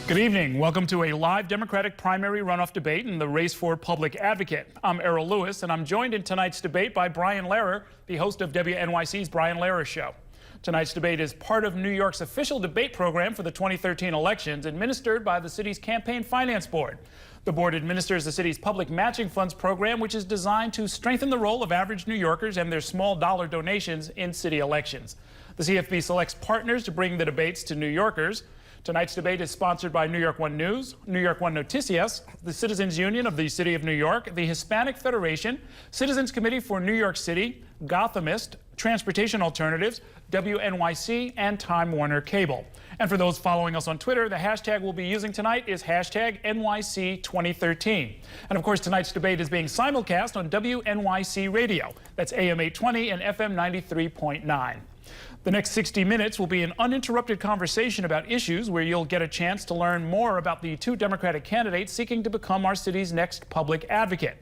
Good evening. Welcome to a live Democratic primary runoff debate in the race for public advocate. I'm Errol Lewis, and I'm joined in tonight's debate by Brian Lehrer, the host of WNYC's Brian Lehrer Show. Tonight's debate is part of New York's official debate program for the 2013 elections, administered by the city's Campaign Finance Board. The board administers the city's public matching funds program, which is designed to strengthen the role of average New Yorkers and their small dollar donations in city elections. The CFB selects partners to bring the debates to New Yorkers. Tonight's debate is sponsored by New York One News, New York One Noticias, the Citizens Union of the City of New York, the Hispanic Federation, Citizens Committee for New York City, Gothamist, Transportation Alternatives, WNYC, and Time Warner Cable. And for those following us on Twitter, the hashtag we'll be using tonight is hashtag NYC2013. And of course, tonight's debate is being simulcast on WNYC Radio. That's AM 820 and FM 93.9. The next 60 minutes will be an uninterrupted conversation about issues where you'll get a chance to learn more about the two Democratic candidates seeking to become our city's next public advocate.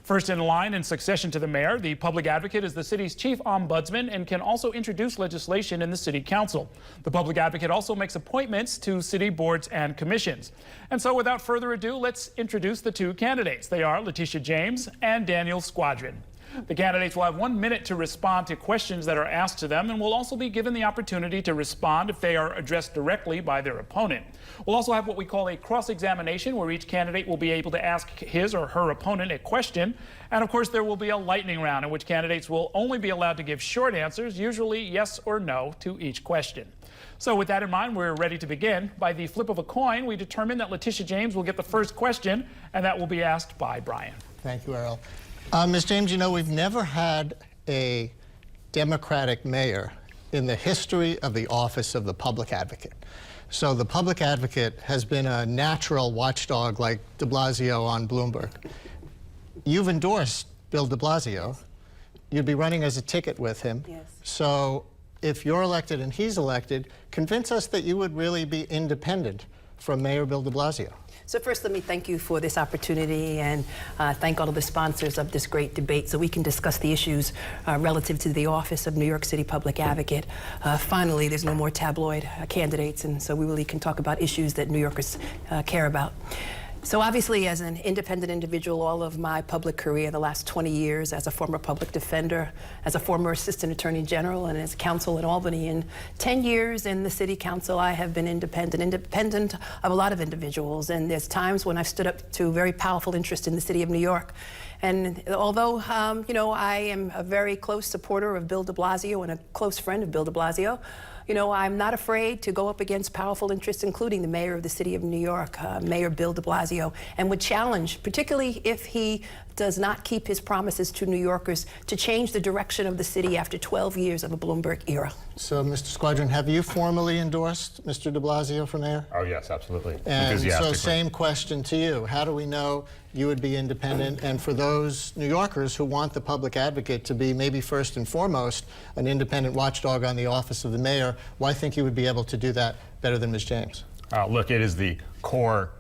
First in line in succession to the mayor, the public advocate is the city's chief ombudsman and can also introduce legislation in the city council. The public advocate also makes appointments to city boards and commissions. And so without further ado, let's introduce the two candidates. They are Letitia James and Daniel Squadron. The candidates will have 1 minute to respond to questions that are asked to them and will also be given the opportunity to respond if they are addressed directly by their opponent. We'll also have what we call a cross-examination, where each candidate will be able to ask his or her opponent a question. And of course, there will be a lightning round in which candidates will only be allowed to give short answers, usually yes or no, to each question. So with that in mind, we're ready to begin. By the flip of a coin, we determine that Letitia James will get the first question, and that will be asked by Brian. Thank you, Errol. Ms. James, you know, we've never had a Democratic mayor in the history of the office of the public advocate. So the public advocate has been a natural watchdog like de Blasio on Bloomberg. You've endorsed Bill de Blasio. You'd be running as a ticket with him. Yes. So if you're elected and he's elected, convince us that you would really be independent from Mayor Bill de Blasio. So first, let me thank you for this opportunity and thank all of the sponsors of this great debate so we can discuss the issues relative to the office of New York City Public Advocate. Finally, there's no more tabloid candidates, and so we really can talk about issues that New Yorkers care about. So obviously, as an independent individual, all of my public career, the last 20 years as a former public defender, as a former assistant attorney general, and as counsel in Albany, and 10 years in the city council, I have been independent of a lot of individuals. And there's times when I've stood up to very powerful interests in the city of New York. And although, you know, I am a very close supporter of Bill de Blasio and a close friend of Bill de Blasio, you know, I'm not afraid to go up against powerful interests, including the mayor of the city of New York, Mayor Bill de Blasio, and would challenge, particularly if he does not keep his promises to New Yorkers, to change the direction of the city after 12 years of a Bloomberg era. So, Mr. Squadron, have you formally endorsed Mr. de Blasio for mayor? Oh, yes, absolutely. And so same question to you. How do we know you would be independent? And for those New Yorkers who want the public advocate to be maybe first and foremost an independent watchdog on the office of the mayor, why think you would be able to do that better than Ms. James? Look, it is the core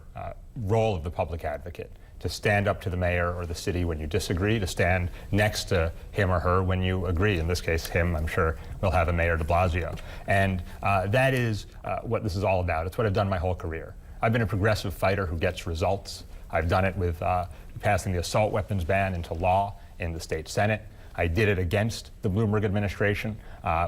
role of the public advocate to stand up to the mayor or the city when you disagree, to stand next to him or her when you agree. In this case, him, I'm sure, will have a Mayor de Blasio. And that is what this is all about. It's what I've done my whole career. I've been a progressive fighter who gets results. I've done it with passing the assault weapons ban into law in the state Senate. I did it against the Bloomberg administration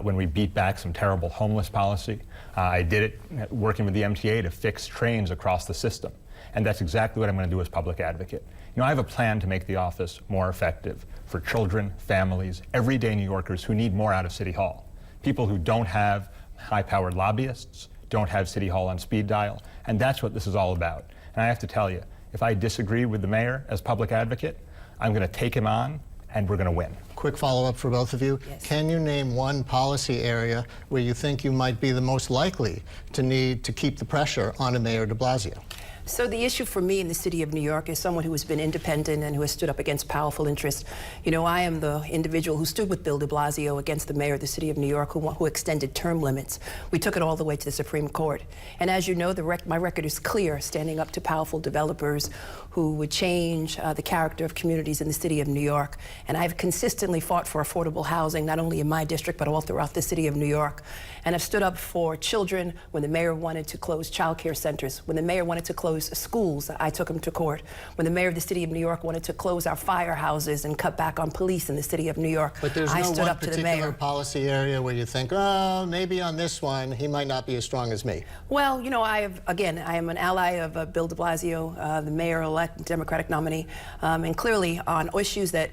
when we beat back some terrible homeless policy. I did it working with the MTA to fix trains across the system. And that's exactly what I'm going to do as public advocate. You know, I have a plan to make the office more effective for children, families, everyday New Yorkers who need more out of City Hall. People who don't have high-powered lobbyists, don't have City Hall on speed dial, and that's what this is all about. And I have to tell you, if I disagree with the mayor as public advocate, I'm going to take him on, and we're going to win. Quick follow-up for both of you. Yes. Can you name one policy area where you think you might be the most likely to need to keep the pressure on a Mayor de Blasio? So the issue for me in the city of New York is someone who has been independent and who has stood up against powerful interests. You know, I am the individual who stood with Bill de Blasio against the mayor of the city of New York who extended term limits. We took it all the way to the Supreme Court. And as you know, my record is clear, standing up to powerful developers who would change the character of communities in the city of New York. And I've consistently fought for affordable housing, not only in my district, but all throughout the city of New York. And I've stood up for children when the mayor wanted to close child care centers, when the mayor wanted to close schools, I took him to court. When the mayor of the city of New York wanted to close our firehouses and cut back on police in the city of New York, but there's I no stood one up to the particular mayor. policy area where you think, oh, maybe on this one, he might not be as strong as me. Well, you know, I am an ally of Bill de Blasio, the mayor-elect Democratic nominee, and clearly on issues that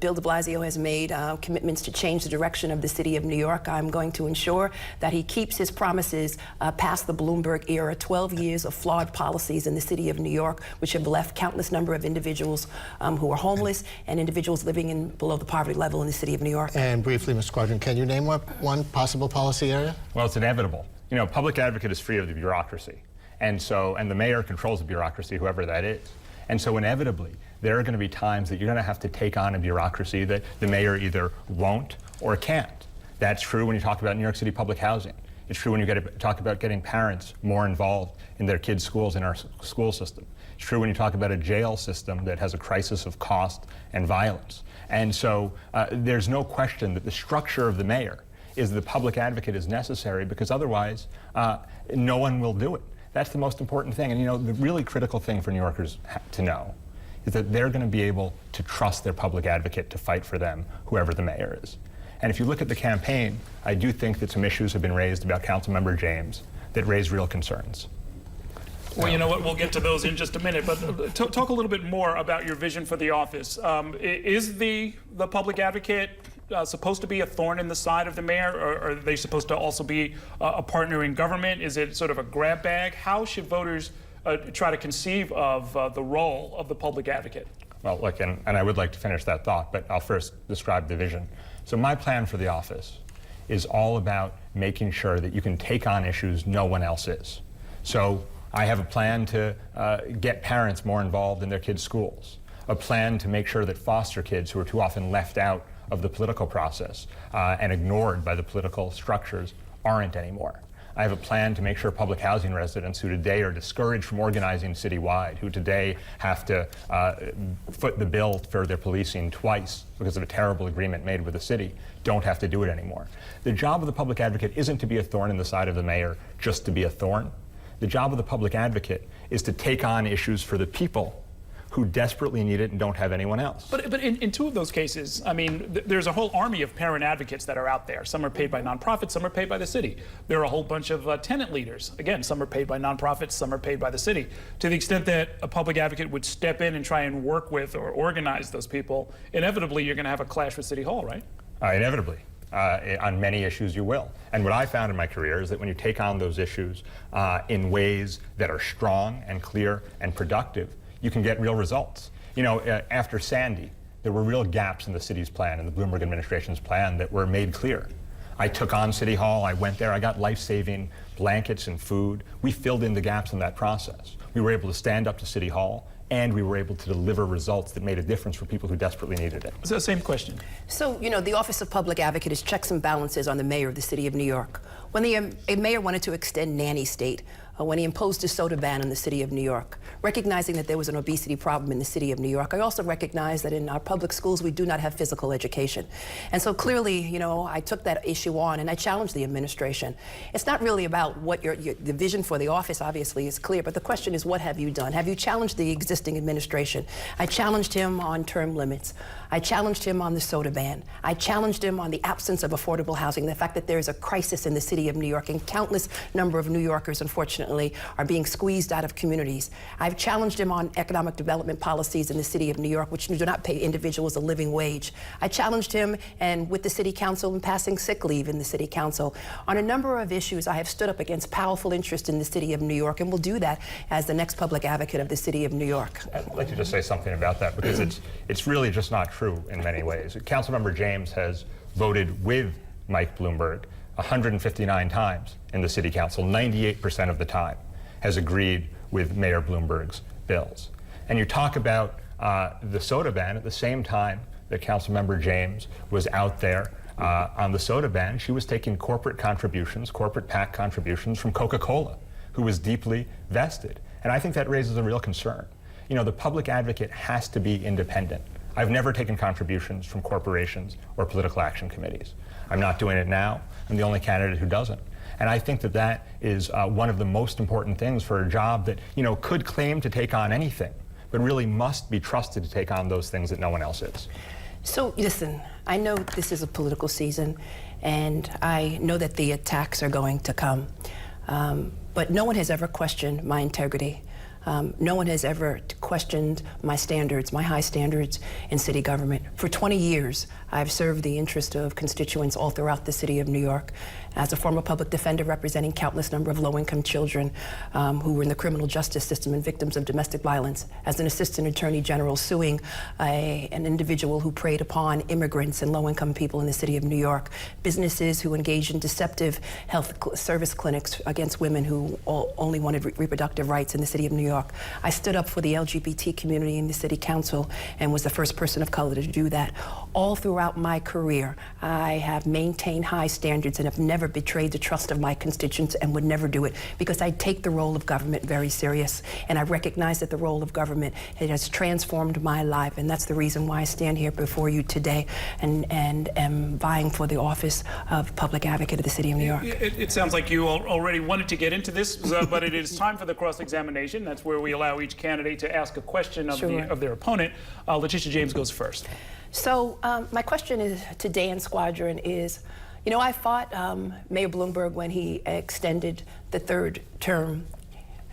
Bill de Blasio has made commitments to change the direction of the city of New York, I'm going to ensure that he keeps his promises past the Bloomberg era, 12 years of flawed policies in the city of New York, which have left countless number of individuals who are homeless and individuals living in below the poverty level in the city of New York. And briefly, Mr. Quadron, can you name one possible policy area? Well, it's inevitable. You know, public advocate is free of the bureaucracy. And the mayor controls the bureaucracy, whoever that is. And so inevitably, there are going to be times that you're going to have to take on a bureaucracy that the mayor either won't or can't. That's true when you talk about New York City public housing. It's true when you talk about getting parents more involved in their kids' schools in our school system. It's true when you talk about a jail system that has a crisis of cost and violence. And so there's no question that the structure of the mayor is the public advocate is necessary, because otherwise no one will do it. That's the most important thing. And you know, the really critical thing for New Yorkers to know is that they're going to be able to trust their public advocate to fight for them, whoever the mayor is. And if you look at the campaign, I do think that some issues have been raised about Councilmember James that raise real concerns. Well, you know what, we'll get to those in just a minute, but talk a little bit more about your vision for the office. Is the public advocate supposed to be a thorn in the side of the mayor, or are they supposed to also be a partner in government? Is it sort of a grab bag? How should voters try to conceive of the role of the public advocate? Well, look, and I would like to finish that thought, but I'll first describe the vision. So my plan for the office is all about making sure that you can take on issues no one else is. So I have a plan to get parents more involved in their kids' schools, a plan to make sure that foster kids who are too often left out of the political process and ignored by the political structures aren't anymore. I have a plan to make sure public housing residents who today are discouraged from organizing citywide, who today have to foot the bill for their policing twice because of a terrible agreement made with the city, don't have to do it anymore. The job of the public advocate isn't to be a thorn in the side of the mayor just to be a thorn. The job of the public advocate is to take on issues for the people who desperately need it and don't have anyone else. But in two of those cases, I mean, there's a whole army of parent advocates that are out there. Some are paid by nonprofits, some are paid by the city. There are a whole bunch of tenant leaders. Again, some are paid by nonprofits, some are paid by the city. To the extent that a public advocate would step in and try and work with or organize those people, inevitably you're going to have a clash with City Hall, right? Inevitably. On many issues you will. And what I found in my career is that when you take on those issues in ways that are strong and clear and productive, you can get real results. You know, after Sandy, there were real gaps in the city's plan, in the Bloomberg administration's plan, that were made clear. I took on City Hall, I went there, I got life-saving blankets and food. We filled in the gaps in that process. We were able to stand up to City Hall, and we were able to deliver results that made a difference for people who desperately needed it. So same question. So, you know, the Office of Public Advocate is checks and balances on the mayor of the city of New York. When a mayor wanted to extend nanny state, when he imposed a soda ban in the city of New York, recognizing that there was an obesity problem in the city of New York, I also recognize that in our public schools we do not have physical education. And so clearly, you know, I took that issue on and I challenged the administration. It's not really about what the vision for the office obviously is clear, but the question is, what have you done? Have you challenged the existing administration? I challenged him on term limits. I challenged him on the soda ban. I challenged him on the absence of affordable housing, the fact that there is a crisis in the city of New York and countless number of New Yorkers, unfortunately, are being squeezed out of communities. I've challenged him on economic development policies in the city of New York, which do not pay individuals a living wage. I challenged him and with the city council in passing sick leave in the city council. On a number of issues, I have stood up against powerful interest in the city of New York, and will do that as the next public advocate of the city of New York. I'd like to just say something about that, because it's really just not true in many ways. Councilmember James has voted with Mike Bloomberg 159 times in the city council, 98% of the time, has agreed with Mayor Bloomberg's bills. And you talk about the soda ban at the same time that Councilmember James was out there on the soda ban. She was taking corporate contributions, corporate PAC contributions from Coca-Cola, who was deeply vested. And I think that raises a real concern. You know, the public advocate has to be independent. I've never taken contributions from corporations or political action committees. I'm not doing it now. I'm the only candidate who doesn't. And I think that that is one of the most important things for a job that, you know, could claim to take on anything, but really must be trusted to take on those things that no one else is. So listen, I know this is a political season, and I know that the attacks are going to come, but no one has ever questioned my integrity. No one has ever questioned my standards, my high standards in city government. For 20 years, I've served the interest of constituents all throughout the city of New York as a former public defender representing countless number of low-income children who were in the criminal justice system and victims of domestic violence, as an assistant attorney general suing an individual who preyed upon immigrants and low-income people in the city of New York, businesses who engaged in deceptive health service clinics against women who only wanted reproductive rights in the city of New York. I stood up for the LGBT community in the city council and was the first person of color to do that. All throughout my career, I have maintained high standards and have never betrayed the trust of my constituents and would never do it, because I take the role of government very serious, and I recognize that the role of government, it has transformed my life, and that's the reason why I stand here before you today and am vying for the office of Public Advocate of the City of New York. It sounds like you already wanted to get into this, but it is time for the cross-examination. That's where we allow each candidate to ask a question of, of their opponent. Letitia James goes first. So my question is to Dan Squadron is, you know, I fought Mayor Bloomberg when he extended the third term,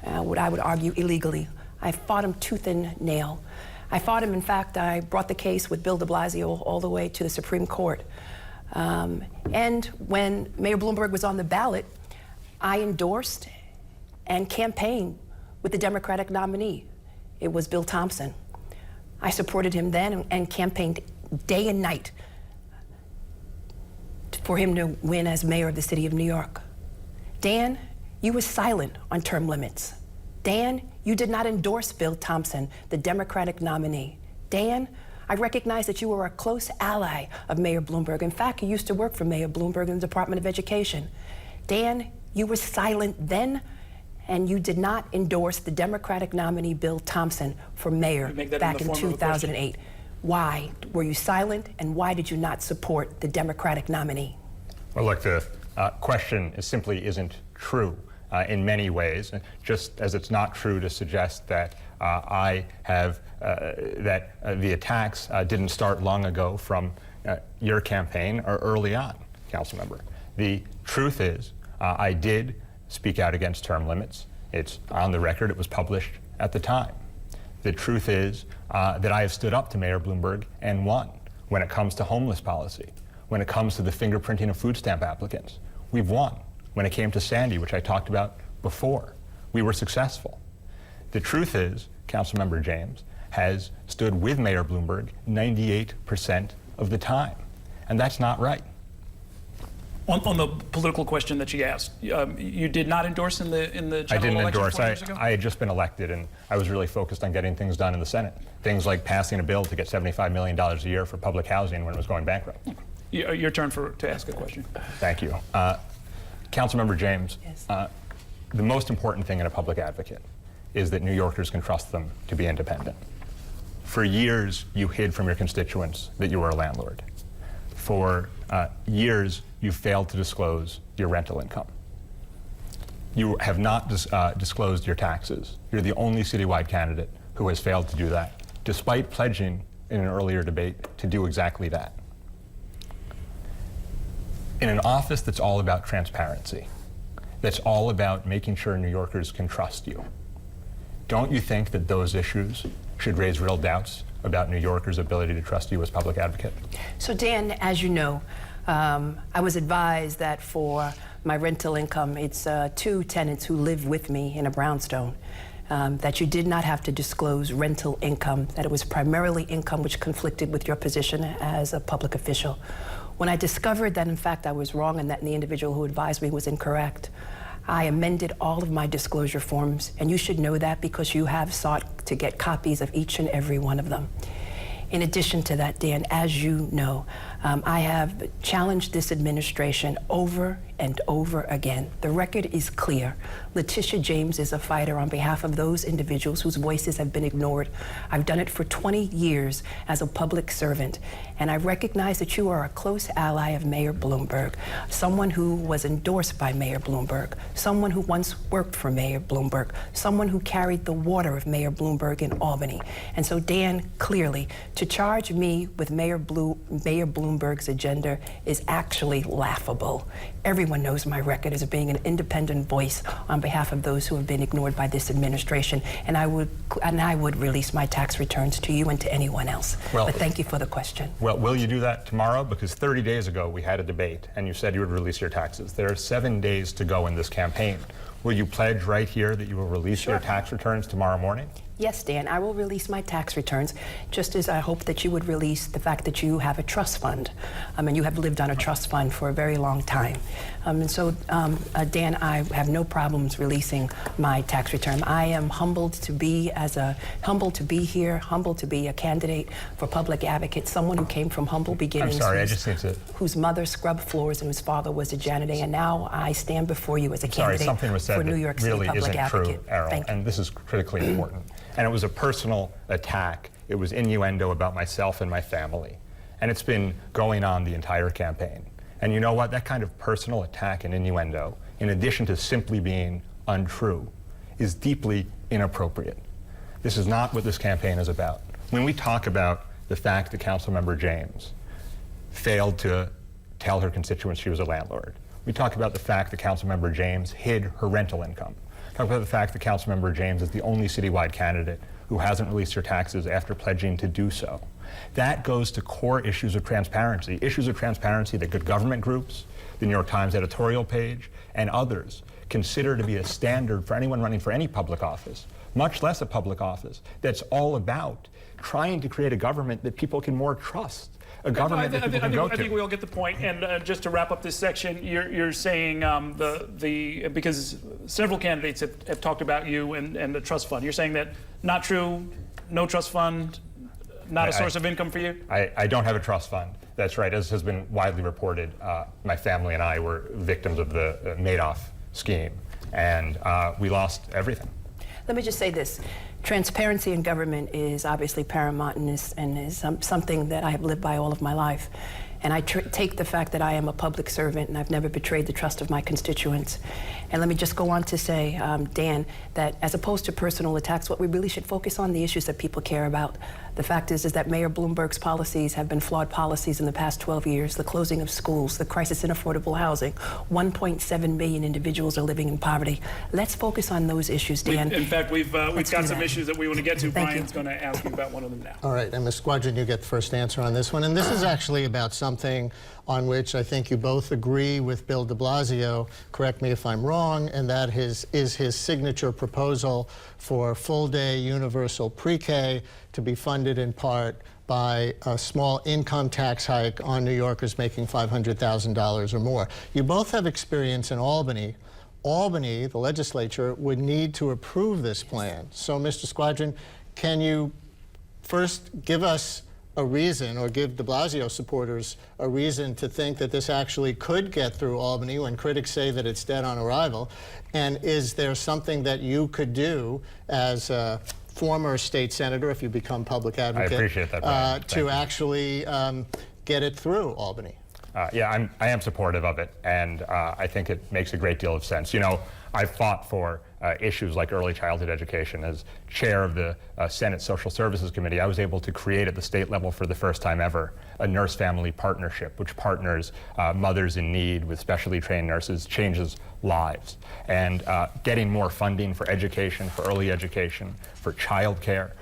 what I would argue illegally. I fought him tooth and nail. I fought him, in fact, I brought the case with Bill de Blasio all the way to the Supreme Court. And when Mayor Bloomberg was on the ballot, I endorsed and campaigned with the Democratic nominee. It was Bill Thompson. I supported him then and campaigned day and night for him to win as mayor of the city of New York. Dan, you were silent on term limits. Dan, you did not endorse Bill Thompson, the Democratic nominee. Dan, I recognize that you were a close ally of Mayor Bloomberg. In fact, you used to work for Mayor Bloomberg in the Department of Education. Dan, you were silent then, and you did not endorse the Democratic nominee Bill Thompson for mayor back in 2008. Why were you silent, and why did you not support the Democratic nominee? Well, look, the question simply isn't true in many ways, just as it's not true to suggest that the attacks didn't start long ago from your campaign or early on, Councilmember. The truth is, I did speak out against term limits. It's on the record. It was published at the time. The truth is that I have stood up to Mayor Bloomberg and won when it comes to homeless policy, when it comes to the fingerprinting of food stamp applicants. We've won. When it came to Sandy, which I talked about before, we were successful. The truth is, Councilmember James has stood with Mayor Bloomberg 98% of the time, and that's not right. On the political question that she asked, you did not endorse in the general election? I didn't 4 endorse. years ago? I had just been elected, and I was really focused on getting things done in the Senate. Things like passing a bill to get $75 million a year for public housing when it was going bankrupt. Your turn to ask a question. Thank you. Councilmember James, Yes. the most important thing in a public advocate is that New Yorkers can trust them to be independent. For years, you hid from your constituents that you were a landlord. For years, you failed to disclose your rental income. You have not disclosed your taxes. You're the only citywide candidate who has failed to do that, despite pledging in an earlier debate to do exactly that. In an office that's all about transparency, that's all about making sure New Yorkers can trust you, don't you think that those issues should raise real doubts about New Yorkers' ability to trust you as public advocate? So Dan, as you know, I was advised that for my rental income, it's 2 tenants who live with me in a brownstone, that you did not have to disclose rental income, that it was primarily income which conflicted with your position as a public official. When I discovered that, in fact, I was wrong and that the individual who advised me was incorrect, I amended all of my disclosure forms, and you should know that because you have sought to get copies of each and every one of them. In addition to that, Dan, as you know, I have challenged this administration over and over again. The record is clear. Letitia James is a fighter on behalf of those individuals whose voices have been ignored. I've done it for 20 years as a public servant, and I recognize that you are a close ally of Mayor Bloomberg, someone who was endorsed by Mayor Bloomberg, someone who once worked for Mayor Bloomberg, someone who carried the water of Mayor Bloomberg in Albany. And so, Dan, clearly, to charge me with Mayor Bloomberg's agenda is actually laughable. Everyone knows my record as being an independent voice on behalf of those who have been ignored by this administration, and I would release my tax returns to you and to anyone else. Well, but thank you for the question. Well, will you do that tomorrow? Because 30 days ago we had a debate, and you said you would release your taxes. There are 7 days to go in this campaign. Will you pledge right here that you will release your tax returns tomorrow morning? Yes, Dan, I will release my tax returns, just as I hope that you would release the fact that you have a trust fund, and you have lived on a trust fund for a very long time. And so, Dan, I have no problems releasing my tax return. I am humbled to be here, humbled to be a candidate for public advocate, someone who came from humble beginnings. I'm sorry, I just need to... Whose mother scrubbed floors and whose father was a janitor, and now I stand before you as a candidate something was said for New that York City really public isn't advocate. true, Errol, and this is critically important. And it was a personal attack. It was innuendo about myself and my family. And it's been going on the entire campaign. And you know what? That kind of personal attack and innuendo, in addition to simply being untrue, is deeply inappropriate. This is not what this campaign is about. When we talk about the fact that Councilmember James failed to tell her constituents she was a landlord, we talk about the fact that Councilmember James hid her rental income. Talk about the fact that Councilmember James is the only citywide candidate who hasn't released her taxes after pledging to do so. That goes to core issues of transparency that good government groups, the New York Times editorial page, and others consider to be a standard for anyone running for any public office, much less a public office that's all about trying to create a government that people can more trust. A government that people can go to. I think we all get the point. And just to wrap up this section, you're saying because several candidates have talked about you and the trust fund. You're saying that not true, no trust fund, not a source of income for you? I don't have a trust fund. That's right. As has been widely reported, my family and I were victims of the Madoff scheme, and we lost everything. Let me just say this. Transparency in government is obviously paramount and is something that I have lived by all of my life. And I take the fact that I am a public servant and I've never betrayed the trust of my constituents. And let me just go on to say, Dan, that as opposed to personal attacks, what we really should focus on the issues that people care about. The fact is that Mayor Bloomberg's policies have been flawed policies in the past 12 years. The closing of schools, the crisis in affordable housing, 1.7 million individuals are living in poverty. Let's focus on those issues, Dan. In fact, we've got some issues that we want to get to. Thank Brian's going to ask you about one of them now. All right, and Ms. Squadron, you get the first answer on this one. And this is actually about something on which I think you both agree with Bill de Blasio, correct me if I'm wrong, and that is his signature proposal for full-day universal pre-K to be funded in part by a small income tax hike on New Yorkers making $500,000 or more. You both have experience in Albany. Albany, the legislature, would need to approve this plan. So, Mr. Squadron, can you first give us a reason, or give de Blasio supporters a reason to think that this actually could get through Albany when critics say that it's dead on arrival? And is there something that you could do as a former state senator, if you become public advocate, I appreciate that, Brian. to actually get it through Albany? Yeah, I am supportive of it, and I think it makes a great deal of sense. You know, I've fought for issues like early childhood education. As chair of the Senate Social Services Committee, I was able to create at the state level for the first time ever a nurse-family partnership, which partners mothers in need with specially trained nurses, changes lives. And getting more funding for education, for early education, for child care,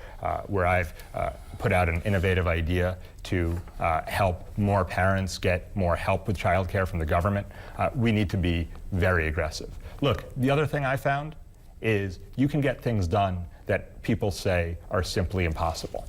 where I've put out an innovative idea to help more parents get more help with child care from the government. We need to be very aggressive. Look, the other thing I found is you can get things done that people say are simply impossible.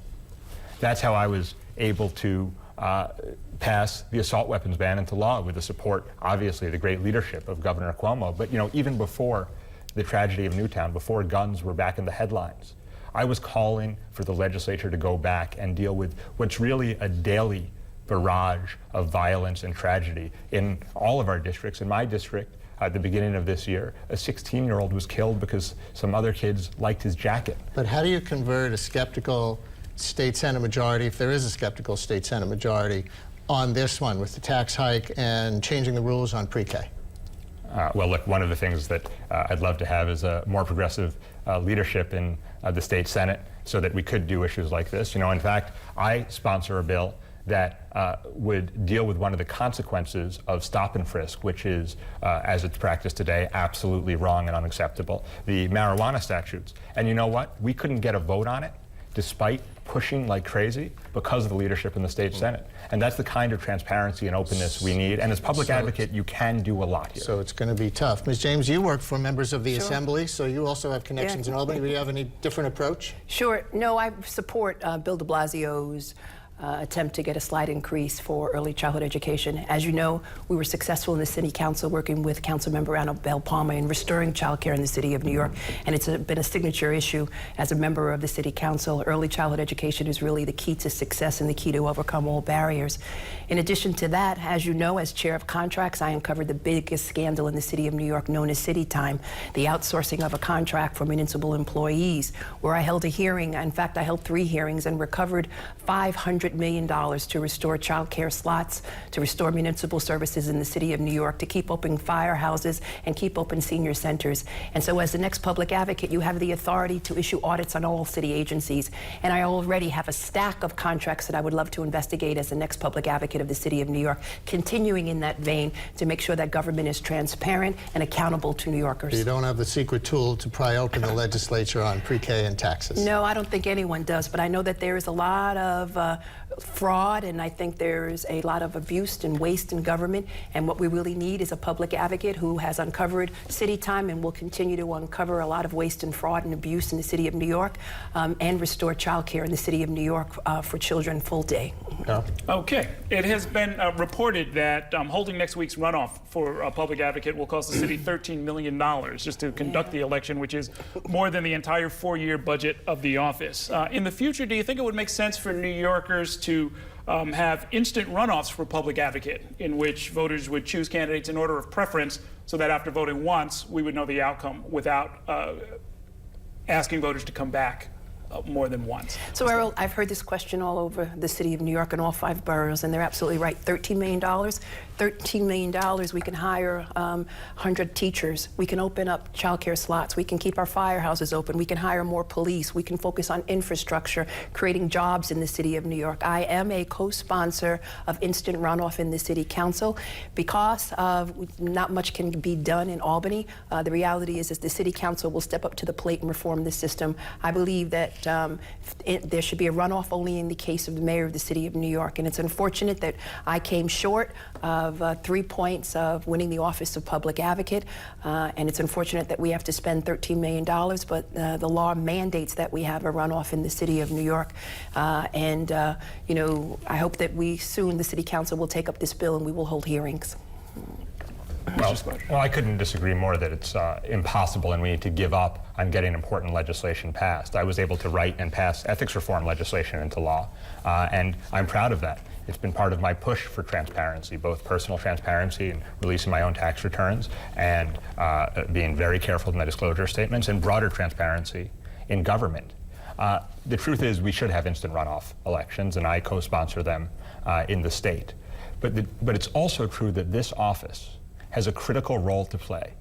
That's how I was able to pass the assault weapons ban into law with the support, obviously, the great leadership of Governor Cuomo. But even before the tragedy of Newtown, before guns were back in the headlines, I was calling for the legislature to go back and deal with what's really a daily barrage of violence and tragedy in all of our districts. In my district, at the beginning of this year, a 16-year-old was killed because some other kids liked his jacket. But how do you convert a skeptical state Senate majority, if there is a skeptical state Senate majority, on this one with the tax hike and changing the rules on pre-K? Well, look, one of the things that I'd love to have is a more progressive leadership in the state Senate so that we could do issues like this. In fact, I sponsor a bill that would deal with one of the consequences of stop and frisk, which is, as it's practiced today, absolutely wrong and unacceptable, the marijuana statutes. And you know what? We couldn't get a vote on it despite pushing like crazy because of the leadership in the state Senate. And that's the kind of transparency and openness we need. And as public advocate, you can do a lot here. So it's going to be tough. Ms. James, you work for members of the Sure. Assembly, so you also have connections in Albany. Do you have any different approach? Sure. No, I support Bill de Blasio's attempt to get a slight increase for early childhood education. As you know, we were successful in the City Council working with Councilmember Annabelle Palmer in restoring child care in the City of New York, and it's been a signature issue as a member of the City Council. Early childhood education is really the key to success and the key to overcome all barriers. In addition to that, as you know, as chair of contracts, I uncovered the biggest scandal in the City of New York known as City Time, the outsourcing of a contract for municipal employees, where I held a hearing. In fact, I held 3 hearings and recovered $500 million to restore child care slots, to restore municipal services in the City of New York, to keep open firehouses and keep open senior centers. And so as the next public advocate, you have the authority to issue audits on all city agencies. And I already have a stack of contracts that I would love to investigate as the next public advocate of the City of New York, continuing in that vein to make sure that government is transparent and accountable to New Yorkers. You don't have the secret tool to pry open the legislature on pre-K and taxes? No, I don't think anyone does, but I know that there is a lot of fraud, and I think there's a lot of abuse and waste in government, and what we really need is a public advocate who has uncovered City Time and will continue to uncover a lot of waste and fraud and abuse in the City of New York, and restore child care in the City of New York for children full day. No. Okay. It has been reported that holding next week's runoff for a public advocate will cost the city $13 million just to conduct the election, which is more than the entire 4-year budget of the office. In the future, do you think it would make sense for New Yorkers to have instant runoffs for public advocate, in which voters would choose candidates in order of preference so that after voting once, we would know the outcome without asking voters to come back more than once? So, Errol, I've heard this question all over the City of New York and all 5 boroughs, and they're absolutely right. $13 million. $13 million, we can hire 100 teachers. We can open up childcare slots. We can keep our firehouses open. We can hire more police. We can focus on infrastructure, creating jobs in the City of New York. I am a co-sponsor of instant runoff in the City Council. Because not much can be done in Albany, the reality is the City Council will step up to the plate and reform the system. I believe that there should be a runoff only in the case of the mayor of the City of New York, and it's unfortunate that I came short of 3 points of winning the office of public advocate, and it's unfortunate that we have to spend $13 million, but the law mandates that we have a runoff in the City of New York, and you know, I hope that the City Council will take up this bill and we will hold hearings. Well, I couldn't disagree more that it's impossible and we need to give up on getting important legislation passed. I was able to write and pass ethics reform legislation into law, and I'm proud of that. It's been part of my push for transparency, both personal transparency and releasing my own tax returns and being very careful in my disclosure statements, and broader transparency in government. The truth is we should have instant runoff elections, and I co-sponsor them in the state. But it's also true that this office has a critical role to play.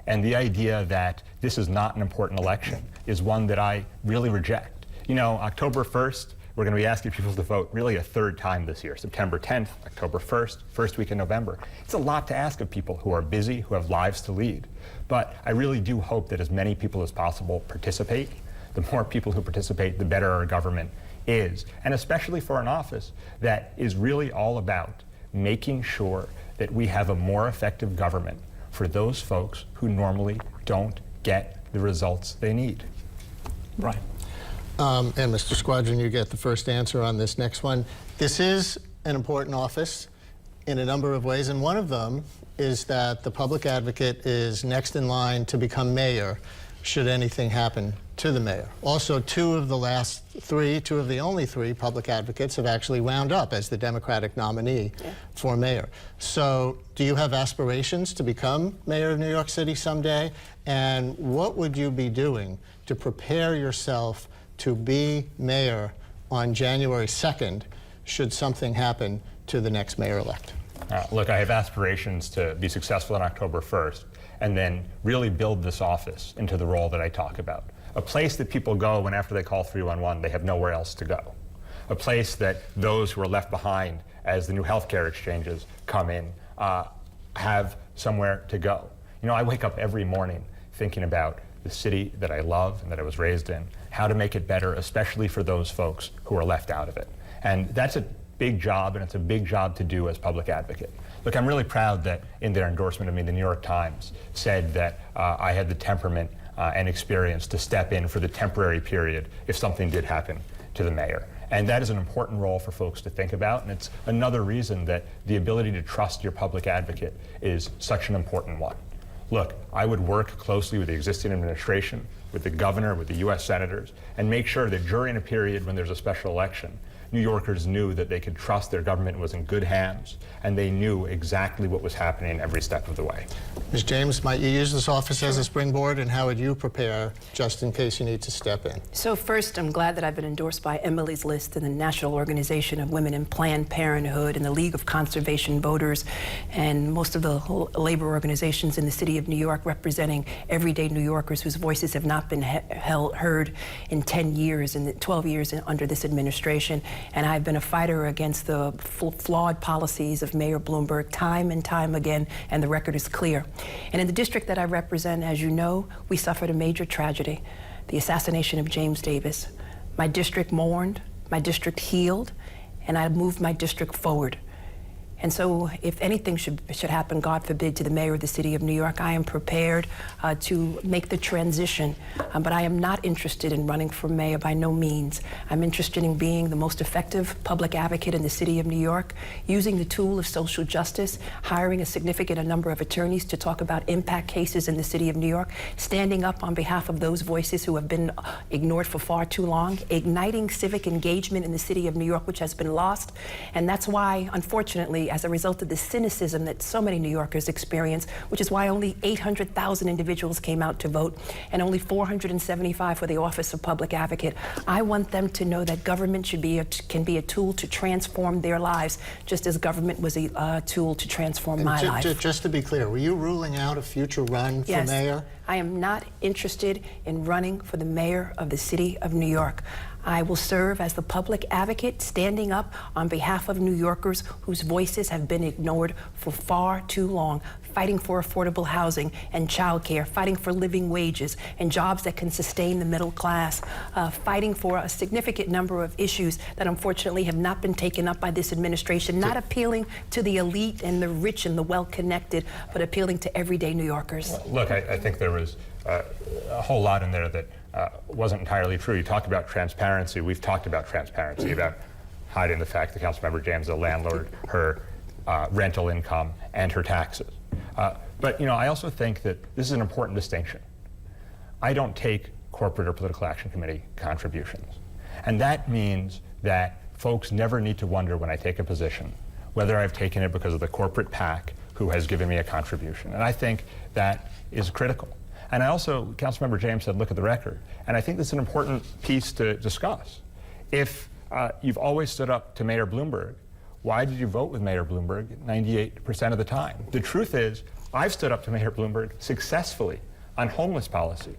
And the idea that this is not an important election is one that I really reject. You know, October 1st, we're going to be asking people to vote really a 3rd time this year. September 10th, October 1st, first week in November. It's a lot to ask of people who are busy, who have lives to lead. But I really do hope that as many people as possible participate. The more people who participate, the better our government is. And especially for an office that is really all about making sure that we have a more effective government for those folks who normally don't get the results they need. Right. And Mr. Squadron, you get the first answer on this next one. This is an important office in a number of ways, and one of them is that the public advocate is next in line to become mayor should anything happen to the mayor. Also, two of the only three public advocates have actually wound up as the Democratic nominee for mayor. So do you have aspirations to become mayor of New York City someday? And what would you be doing to prepare yourself to be mayor on January 2nd should something happen to the next mayor-elect? Look, I have aspirations to be successful on October 1st and then really build this office into the role that I talk about. A place that people go when after they call 311, they have nowhere else to go. A place that those who are left behind as the new healthcare exchanges come in have somewhere to go. You know, I wake up every morning thinking about the city that I love and that I was raised in, how to make it better, especially for those folks who are left out of it. And that's a big job, and it's a big job to do as public advocate. Look, I'm really proud that in their endorsement of me, the New York Times said that I had the temperament and experience to step in for the temporary period if something did happen to the mayor. And that is an important role for folks to think about, and it's another reason that the ability to trust your public advocate is such an important one. Look, I would work closely with the existing administration, with the governor, with the U.S. senators, and make sure that during a period when there's a special election, New Yorkers knew that they could trust their government was in good hands, and they knew exactly what was happening every step of the way. Ms. James, might you use this office as a springboard, and how would you prepare just in case you need to step in? So first, I'm glad that I've been endorsed by Emily's List and the National Organization of Women in Planned Parenthood and the League of Conservation Voters and most of the labor organizations in the city of New York representing everyday New Yorkers whose voices have not been heard in 10 years and 12 years under this administration. And I've been a fighter against the flawed policies of Mayor Bloomberg time and time again, and the record is clear. And in the district that I represent, as you know, we suffered a major tragedy, the assassination of James Davis. My district mourned, my district healed, and I moved my district forward. And so if anything should happen, God forbid, to the mayor of the city of New York, I am prepared to make the transition. But I am not interested in running for mayor by no means. I'm interested in being the most effective public advocate in the city of New York, using the tool of social justice, hiring a significant number of attorneys to talk about impact cases in the city of New York, standing up on behalf of those voices who have been ignored for far too long, igniting civic engagement in the city of New York, which has been lost. And that's why, unfortunately, as a result of the cynicism that so many New Yorkers experience, which is why only 800,000 individuals came out to vote and only 475 for the office of public advocate. I want them to know that government can be a tool to transform their lives, just as government was a tool to transform my life. Just to be clear, were you ruling out a future run for mayor? I am not interested in running for the mayor of the city of New York. I will serve as the public advocate, standing up on behalf of New Yorkers whose voices have been ignored for far too long, fighting for affordable housing and childcare, fighting for living wages and jobs that can sustain the middle class, fighting for a significant number of issues that unfortunately have not been taken up by this administration, not appealing to the elite and the rich and the well-connected, but appealing to everyday New Yorkers. Look, I think there was a whole lot in there that wasn't entirely true. You talked about transparency. We've talked about transparency, about hiding the fact that Councilmember James is a landlord, her rental income, and her taxes. But you know, I also think that this is an important distinction. I don't take corporate or political action committee contributions. And that means that folks never need to wonder when I take a position whether I've taken it because of the corporate PAC who has given me a contribution. And I think that is critical. And I also, Councilmember James said, look at the record. And I think that's an important piece to discuss. If you've always stood up to Mayor Bloomberg, why did you vote with Mayor Bloomberg 98% of the time? The truth is, I've stood up to Mayor Bloomberg successfully on homeless policy.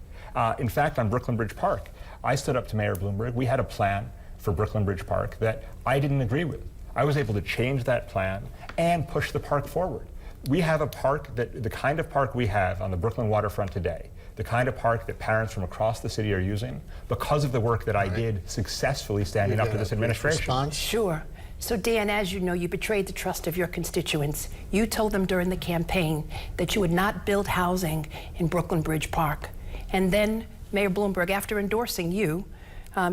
In fact, on Brooklyn Bridge Park, I stood up to Mayor Bloomberg. We had a plan for Brooklyn Bridge Park that I didn't agree with. I was able to change that plan and push the park forward. We have a park that, the kind of park we have on the Brooklyn waterfront today, the kind of park that parents from across the city are using because of the work that I did successfully standing up to this administration. Sure. So Dan, as you know, you betrayed the trust of your constituents. You told them during the campaign that you would not build housing in Brooklyn Bridge Park. And then Mayor Bloomberg, after endorsing you,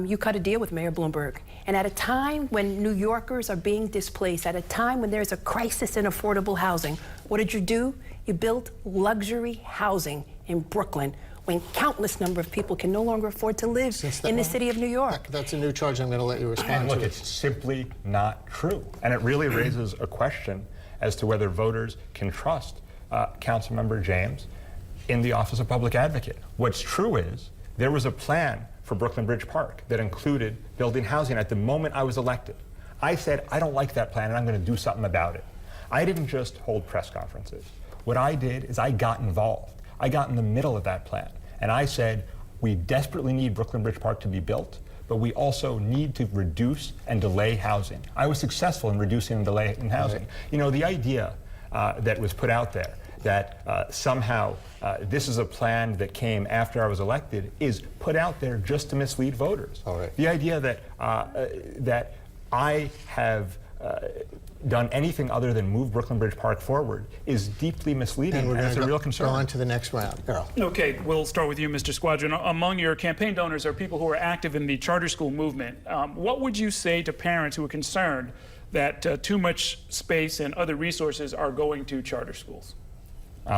you cut a deal with Mayor Bloomberg. And at a time when New Yorkers are being displaced, at a time when there's a crisis in affordable housing, what did you do? You built luxury housing in Brooklyn, when countless number of people can no longer afford to live in the city of New York. That's a new charge. I'm going to let you respond Look, to. it's simply not true. And it really raises a question as to whether voters can trust Councilmember James in the Office of Public Advocate. What's true is there was a plan for Brooklyn Bridge Park that included building housing at the moment I was elected. I said, I don't like that plan and I'm going to do something about it. I didn't just hold press conferences. What I did is I got involved. I got in the middle of that plan and I said, we desperately need Brooklyn Bridge Park to be built, but we also need to reduce and delay housing. I was successful in reducing and delaying housing. Right. You know, the idea that was put out there that somehow this is a plan that came after I was elected is put out there just to mislead voters. All right. The idea that that I have done anything other than move Brooklyn Bridge Park forward is deeply misleading, and it's a real concern. Go on to the next round. Earl. Okay, we'll start with you, Mr. Squadron. Among your campaign donors are people who are active in the charter school movement. What would you say to parents who are concerned that too much space and other resources are going to charter schools?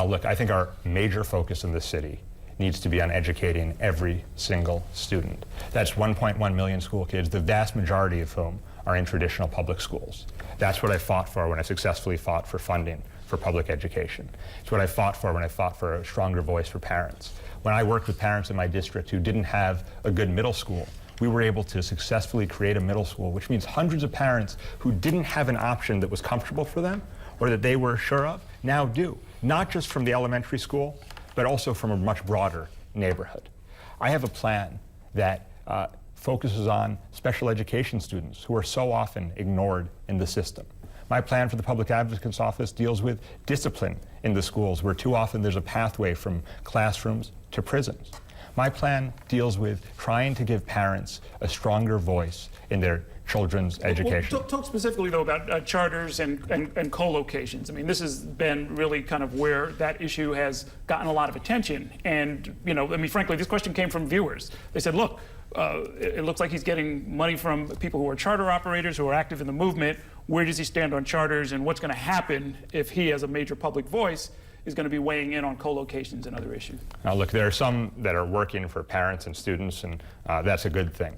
Look, I think our major focus in this city needs to be on educating every single student. That's 1.1 million school kids, the vast majority of whom are in traditional public schools. That's what I fought for when I successfully fought for funding for public education. It's what I fought for when I fought for a stronger voice for parents. When I worked with parents in my district who didn't have a good middle school, we were able to successfully create a middle school, which means hundreds of parents who didn't have an option that was comfortable for them or that they were sure of now do, not just from the elementary school, but also from a much broader neighborhood. I have a plan that focuses on special education students who are so often ignored in the system. My plan for the Public Advocate's Office deals with discipline in the schools, where too often there's a pathway from classrooms to prisons. My plan deals with trying to give parents a stronger voice in their children's education. Well, talk specifically, though, about charters and co-locations. I mean, this has been really kind of where that issue has gotten a lot of attention. And, you know, I mean, frankly, this question came from viewers. They said, look, it looks like he's getting money from people who are charter operators, who are active in the movement. Where does he stand on charters, and what's going to happen if he, as a major public voice, is going to be weighing in on co-locations and other issues? Now, look, there are some that are working for parents and students, and that's a good thing.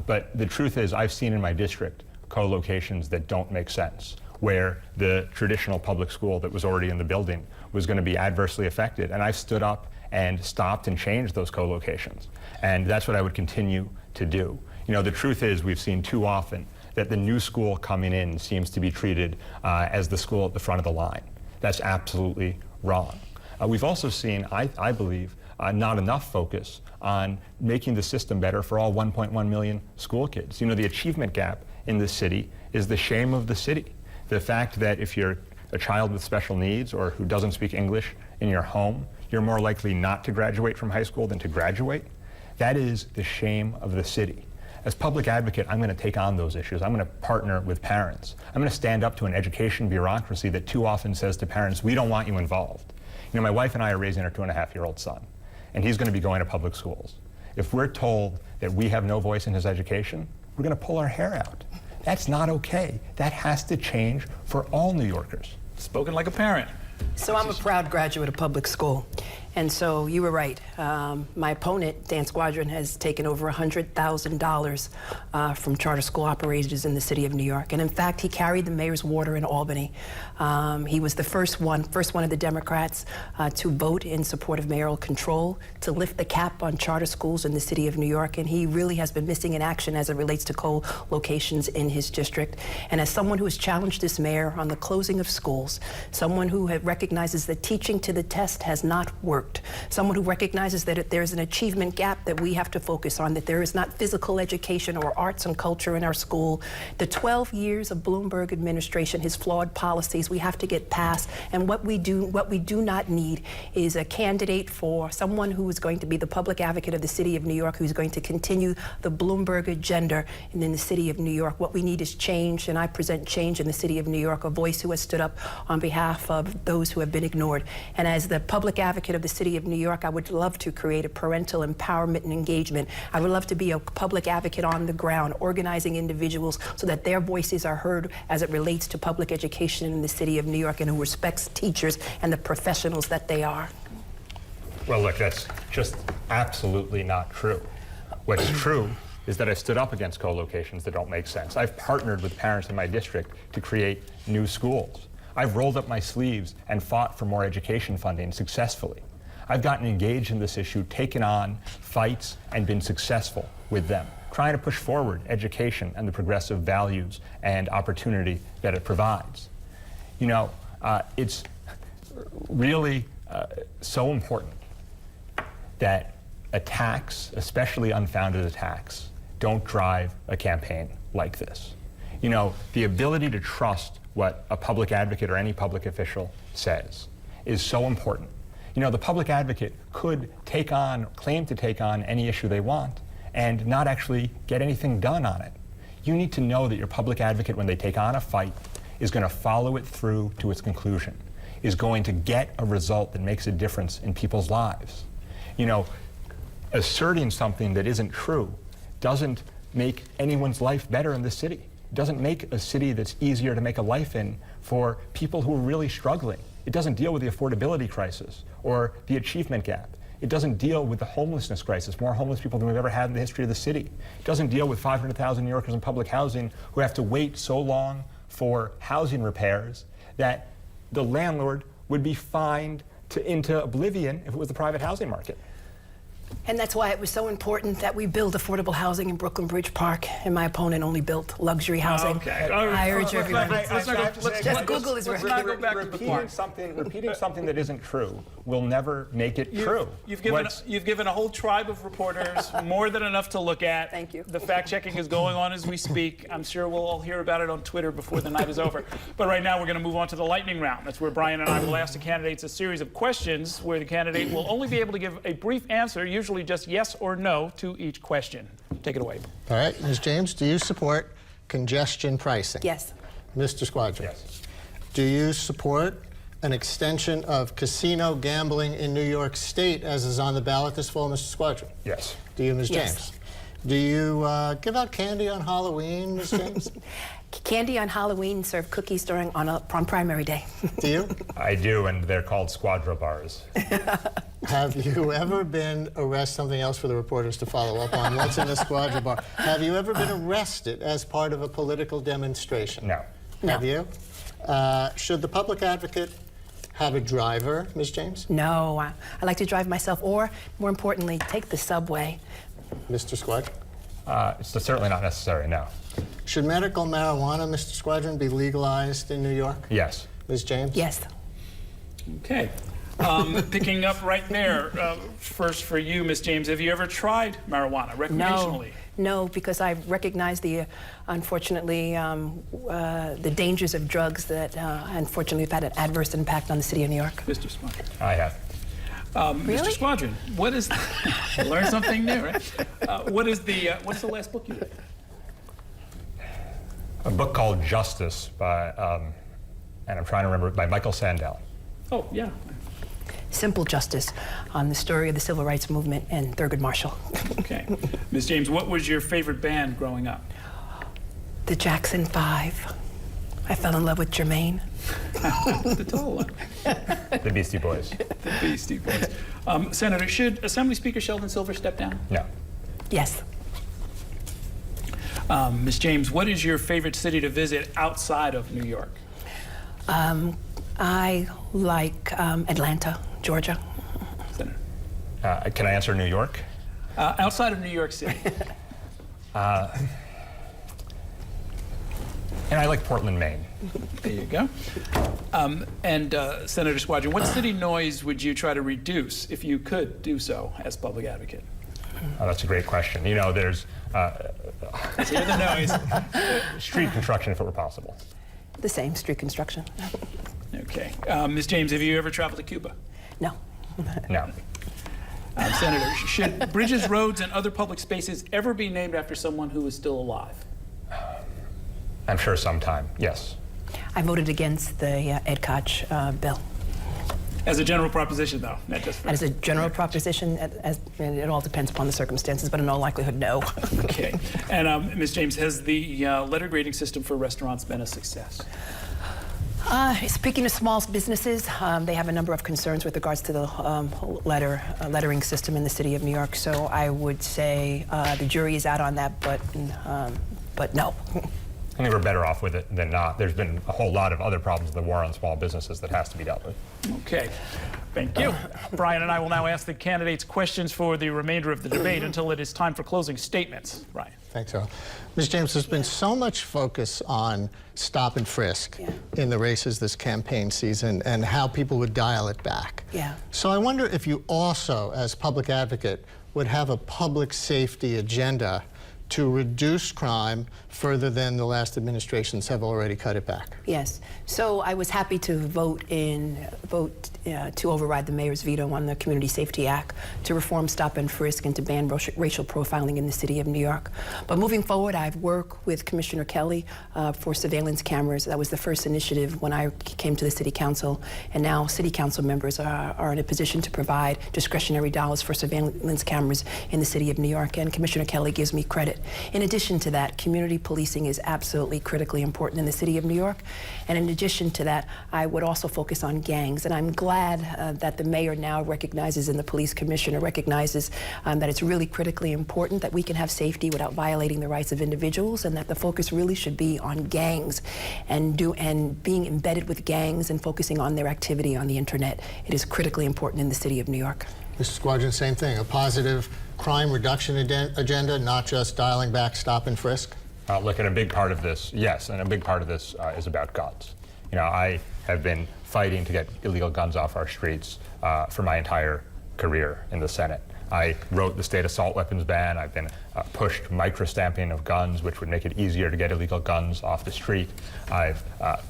But the truth is, I've seen in my district co-locations that don't make sense, where the traditional public school that was already in the building was going to be adversely affected. And I stood up and stopped and changed those co-locations. And that's what I would continue to do. You know, the truth is, we've seen too often that the new school coming in seems to be treated as the school at the front of the line. That's absolutely wrong. We've also seen, I believe, not enough focus on making the system better for all 1.1 million school kids. You know, the achievement gap in this city is the shame of the city. The fact that if you're a child with special needs or who doesn't speak English in your home, you're more likely not to graduate from high school than to graduate. That is the shame of the city. As public advocate, I'm going to take on those issues. I'm going to partner with parents. I'm going to stand up to an education bureaucracy that too often says to parents, we don't want you involved. You know, my wife and I are raising our 2.5-year-old son, and he's going to be going to public schools. If we're told that we have no voice in his education, we're going to pull our hair out. That's not okay. That has to change for all New Yorkers. Spoken like a parent. So I'm a proud graduate of public school. And so you were right. My opponent, Dan Squadron, has taken over $100,000 from charter school operators in the city of New York. And in fact, he carried the mayor's water in Albany. He was the first one of the Democrats to vote in support of mayoral control, to lift the cap on charter schools in the city of New York. And he really has been missing in action as it relates to co-locations in his district. And as someone who has challenged this mayor on the closing of schools, someone who recognizes that teaching to the test has not worked, someone who recognizes that there's an achievement gap that we have to focus on, that there is not physical education or arts and culture in our school. The 12 years of Bloomberg administration, his flawed policies, we have to get past. And what we do not need is a candidate for someone who is going to be the public advocate of the city of New York, who's going to continue the Bloomberg agenda in the city of New York. What we need is change, and I present change in the city of New York, a voice who has stood up on behalf of those who have been ignored. And as the public advocate of the city of New York, I would love to create a parental empowerment and engagement. I would love to be a public advocate on the ground, organizing individuals so that their voices are heard as it relates to public education in the city of New York, and who respects teachers and the professionals that they are. Well, look, that's just absolutely not true. What's true is that I've stood up against co-locations that don't make sense. I've partnered with parents in my district to create new schools. I've rolled up my sleeves and fought for more education funding successfully. I've gotten engaged in this issue, taken on fights, and been successful with them, trying to push forward education and the progressive values and opportunity that it provides. You know, it's really so important that attacks, especially unfounded attacks, don't drive a campaign like this. You know, the ability to trust what a public advocate or any public official says is so important. You know, the public advocate could claim to take on any issue they want and not actually get anything done on it. You need to know that your public advocate, when they take on a fight, is going to follow it through to its conclusion, is going to get a result that makes a difference in people's lives. You know, asserting something that isn't true doesn't make anyone's life better in the city. It doesn't make a city that's easier to make a life in for people who are really struggling. It doesn't deal with the affordability crisis or the achievement gap. It doesn't deal with the homelessness crisis, more homeless people than we've ever had in the history of the city. It doesn't deal with 500,000 New Yorkers in public housing who have to wait so long for housing repairs that the landlord would be fined into oblivion if it was the private housing market. And that's why it was so important that we build affordable housing in Brooklyn Bridge Park, and my opponent only built luxury housing. Okay. I urge everyone. Just Google is let's right. not go back to the Repeating point. something that isn't true will never make it true. You've given a whole tribe of reporters more than enough to look at. Thank you. The fact checking is going on as we speak. I'm sure we'll all hear about it on Twitter before the night is over. But right now we're going to move on to the lightning round. That's where Brian and I will ask the candidates a series of questions where the candidate will only be able to give a brief answer, usually just yes or no to each question. Take it away. All right, Ms. James, do you support congestion pricing? Yes. Mr. Squadron? Yes. Do you support an extension of casino gambling in New York State, as is on the ballot this fall, Mr. Squadron? Yes. Do you, Ms. Yes. James? Do you give out candy on Halloween, Ms. James? Candy on Halloween, serve cookies on primary day. Do you? I do, and they're called Squadra bars. Have you ever been arrested, something else for the reporters to follow up on, what's in the Squadra bar? Have you ever been arrested as part of a political demonstration? No. Have you? Should the public advocate have a driver, Ms. James? No, I like to drive myself, or more importantly, take the subway. Mr. Squadron? It's certainly not necessary, no. Should medical marijuana, Mr. Squadron, be legalized in New York? Yes. Ms. James? Yes. Okay. Picking up right there, first for you, Ms. James, have you ever tried marijuana recreationally? No, because I recognize unfortunately, the dangers of drugs that unfortunately have had an adverse impact on the city of New York. Mr. Squadron. I have. Really? Mr. Squadron, what is learn something new, right? What's the last book you read? A book called Justice by, and I'm trying to remember, by Michael Sandel. Oh, yeah. Simple Justice, on the story of the Civil Rights Movement and Thurgood Marshall. Okay. Ms. James, what was your favorite band growing up? The Jackson 5. I fell in love with Jermaine. The tall one. The Beastie Boys. The Beastie Boys. Senator, should Assembly Speaker Sheldon Silver step down? No. Yes. Ms. James, what is your favorite city to visit outside of New York? I like Atlanta, Georgia. Senator. Can I answer New York? Outside of New York City. And I like Portland, Maine. There you go. Senator Squadron, what city noise would you try to reduce if you could do so as public advocate? Oh, that's a great question. You know, there's Let's hear the noise. street construction if it were possible. The same, street construction. Okay. Ms. James, have you ever traveled to Cuba? No. No. Senator, should bridges, roads, and other public spaces ever be named after someone who is still alive? I'm sure sometime, yes. I voted against the Ed Koch bill. As a general proposition, though, not just for... As a general proposition, and it all depends upon the circumstances, but in all likelihood, no. Okay. And Ms. James, has the letter grading system for restaurants been a success? Speaking of small businesses, they have a number of concerns with regards to the lettering system in the city of New York. So I would say the jury is out on that, but no. I think we're better off with it than not. There's been a whole lot of other problems with the war on small businesses that has to be dealt with. Okay. Thank you. Brian and I will now ask the candidates questions for the remainder of the debate until it is time for closing statements. Brian. Thanks, Earl. Ms. James, there's been so much focus on stop and frisk in the races this campaign season and how people would dial it back. Yeah. So I wonder if you also, as public advocate, would have a public safety agenda to reduce crime further than the last administrations have already cut it back. Yes. So I was happy to vote to override the mayor's veto on the Community Safety Act to reform stop and frisk and to ban racial profiling in the city of New York. But moving forward, I've worked with Commissioner Kelly for surveillance cameras. That was the first initiative when I came to the city council, and now city council members are in a position to provide discretionary dollars for surveillance cameras in the city of New York, and Commissioner Kelly gives me credit. In addition to that, community policing is absolutely critically important in the city of New York. And in addition to that, I would also focus on gangs. And I'm glad that the mayor now recognizes and the police commissioner recognizes that it's really critically important that we can have safety without violating the rights of individuals, and that the focus really should be on gangs and being embedded with gangs and focusing on their activity on the internet. It is critically important in the city of New York. Mr. Squadron, same thing, a positive crime reduction agenda, not just dialing back stop and frisk? Look, and a big part of this, yes, and a big part of this is about guns. You know, I have been fighting to get illegal guns off our streets for my entire career in the Senate. I wrote the state assault weapons ban. I've been pushed microstamping of guns, which would make it easier to get illegal guns off the street. I've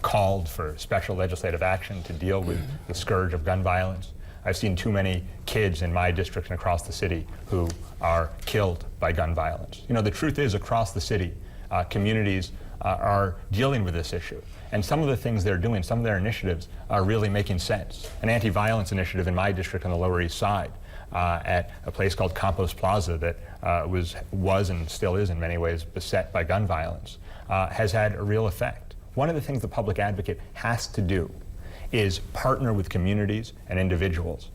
called for special legislative action to deal with the scourge of gun violence. I've seen too many kids in my district and across the city who are killed by gun violence. You know, the truth is, across the city, communities are dealing with this issue. And some of the things they're doing, some of their initiatives are really making sense. An anti-violence initiative in my district on the Lower East Side at a place called Compost Plaza that was and still is in many ways beset by gun violence has had a real effect. One of the things the public advocate has to do is partner with communities and individuals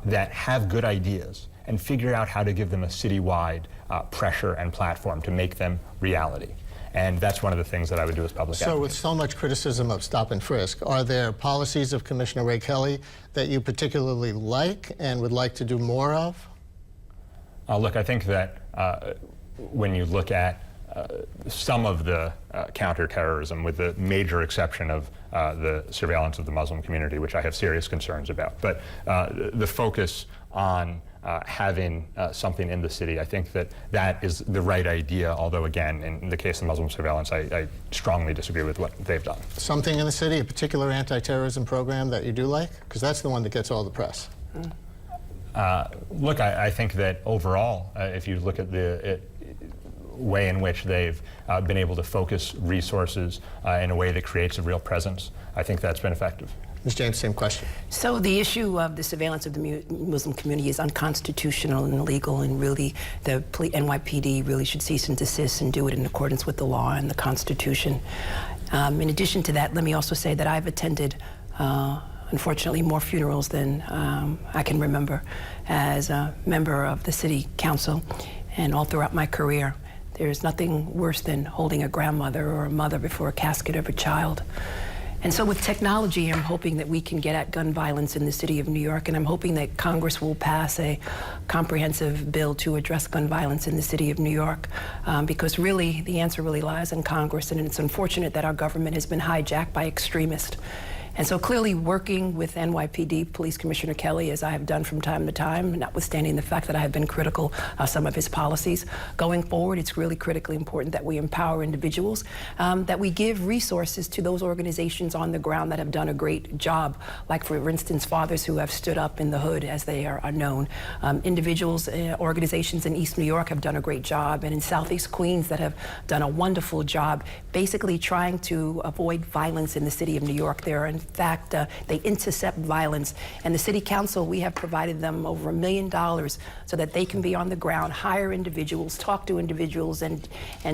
that have good ideas and figure out how to give them a citywide pressure and platform to make them reality. And that's one of the things that I would do as public advocate. So with so much criticism of stop and frisk, are there policies of Commissioner Ray Kelly that you particularly like and would like to do more of? Look, I think that when you look at some of the counterterrorism, with the major exception of the surveillance of the Muslim community, which I have serious concerns about, but the focus on having something in the city, I think that that is the right idea, although again, in the case of Muslim surveillance, I strongly disagree with what they've done. Something in the city, a particular anti-terrorism program that you do like? Because that's the one that gets all the press. Look, I think that overall, if you look at the way in which they've been able to focus resources in a way that creates a real presence, I think that's been effective. Ms. James, same question. So the issue of the surveillance of the Muslim community is unconstitutional and illegal, and really the NYPD really should cease and desist and do it in accordance with the law and the Constitution. In addition to that, let me also say that I've attended unfortunately more funerals than I can remember as a member of the city council, and all throughout my career. There's nothing worse than holding a grandmother or a mother before a casket of a child. And so with technology, I'm hoping that we can get at gun violence in the city of New York, and I'm hoping that Congress will pass a comprehensive bill to address gun violence in the city of New York, because really the answer really lies in Congress, and it's unfortunate that our government has been hijacked by extremists. And so clearly working with NYPD Police Commissioner Kelly, as I have done from time to time, notwithstanding the fact that I have been critical of some of his policies, going forward, it's really critically important that we empower individuals, that we give resources to those organizations on the ground that have done a great job, like for instance, fathers who have stood up in the hood, as they are known. Individuals, organizations in East New York have done a great job, and in Southeast Queens that have done a wonderful job, basically trying to avoid violence in the city of New York. There are fact, they intercept violence. And the City Council, we have provided them over $1 million so that they can be on the ground, hire individuals, talk to individuals, and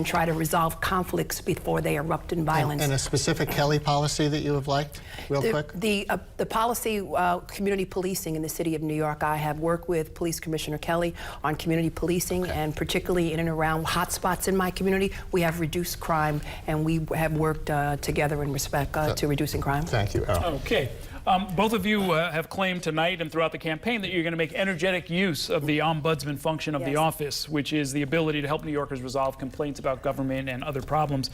try to resolve conflicts before they erupt in violence. And a specific Kelly policy that you have liked, real quick? The policy, community policing in the City of New York, I have worked with Police Commissioner Kelly on community policing, and particularly in and around hotspots in my community, we have reduced crime, and we have worked together in respect to reducing crime. Thank you, Errol. Okay. Both of you have claimed tonight and throughout the campaign that you're going to make energetic use of the ombudsman function of the office, which is the ability to help New Yorkers resolve complaints about government and other problems.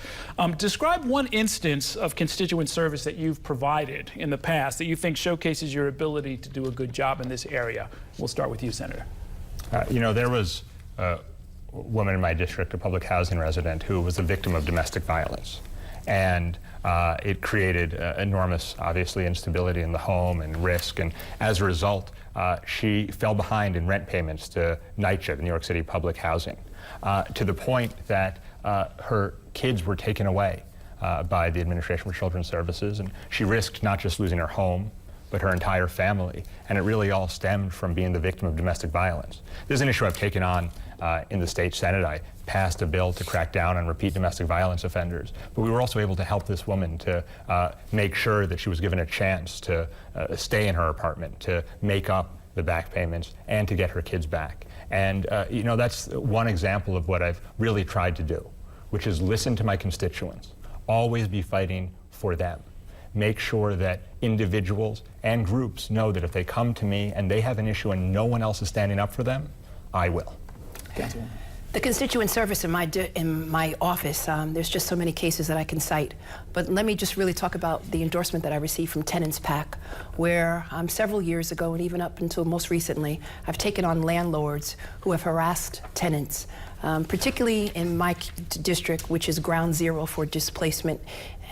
Describe one instance of constituent service that you've provided in the past that you think showcases your ability to do a good job in this area. We'll start with you, Senator. You know, there was a woman in my district, a public housing resident, who was a victim of domestic violence. And it created enormous, obviously, instability in the home and risk. And as a result, she fell behind in rent payments to NYCHA, the New York City Public Housing, to the point that her kids were taken away by the Administration for Children's Services. And she risked not just losing her home, but her entire family. And it really all stemmed from being the victim of domestic violence. This is an issue I've taken on in the state Senate. I passed a bill to crack down on repeat domestic violence offenders. But we were also able to help this woman to make sure that she was given a chance to stay in her apartment, to make up the back payments, and to get her kids back. And you know, that's one example of what I've really tried to do, which is listen to my constituents, always be fighting for them. Make sure that individuals and groups know that if they come to me and they have an issue and no one else is standing up for them, I will. The constituent service in my office, there's just so many cases that I can cite. But let me just really talk about the endorsement that I received from Tenants PAC, where several years ago and even up until most recently, I've taken on landlords who have harassed tenants, particularly in my district, which is ground zero for displacement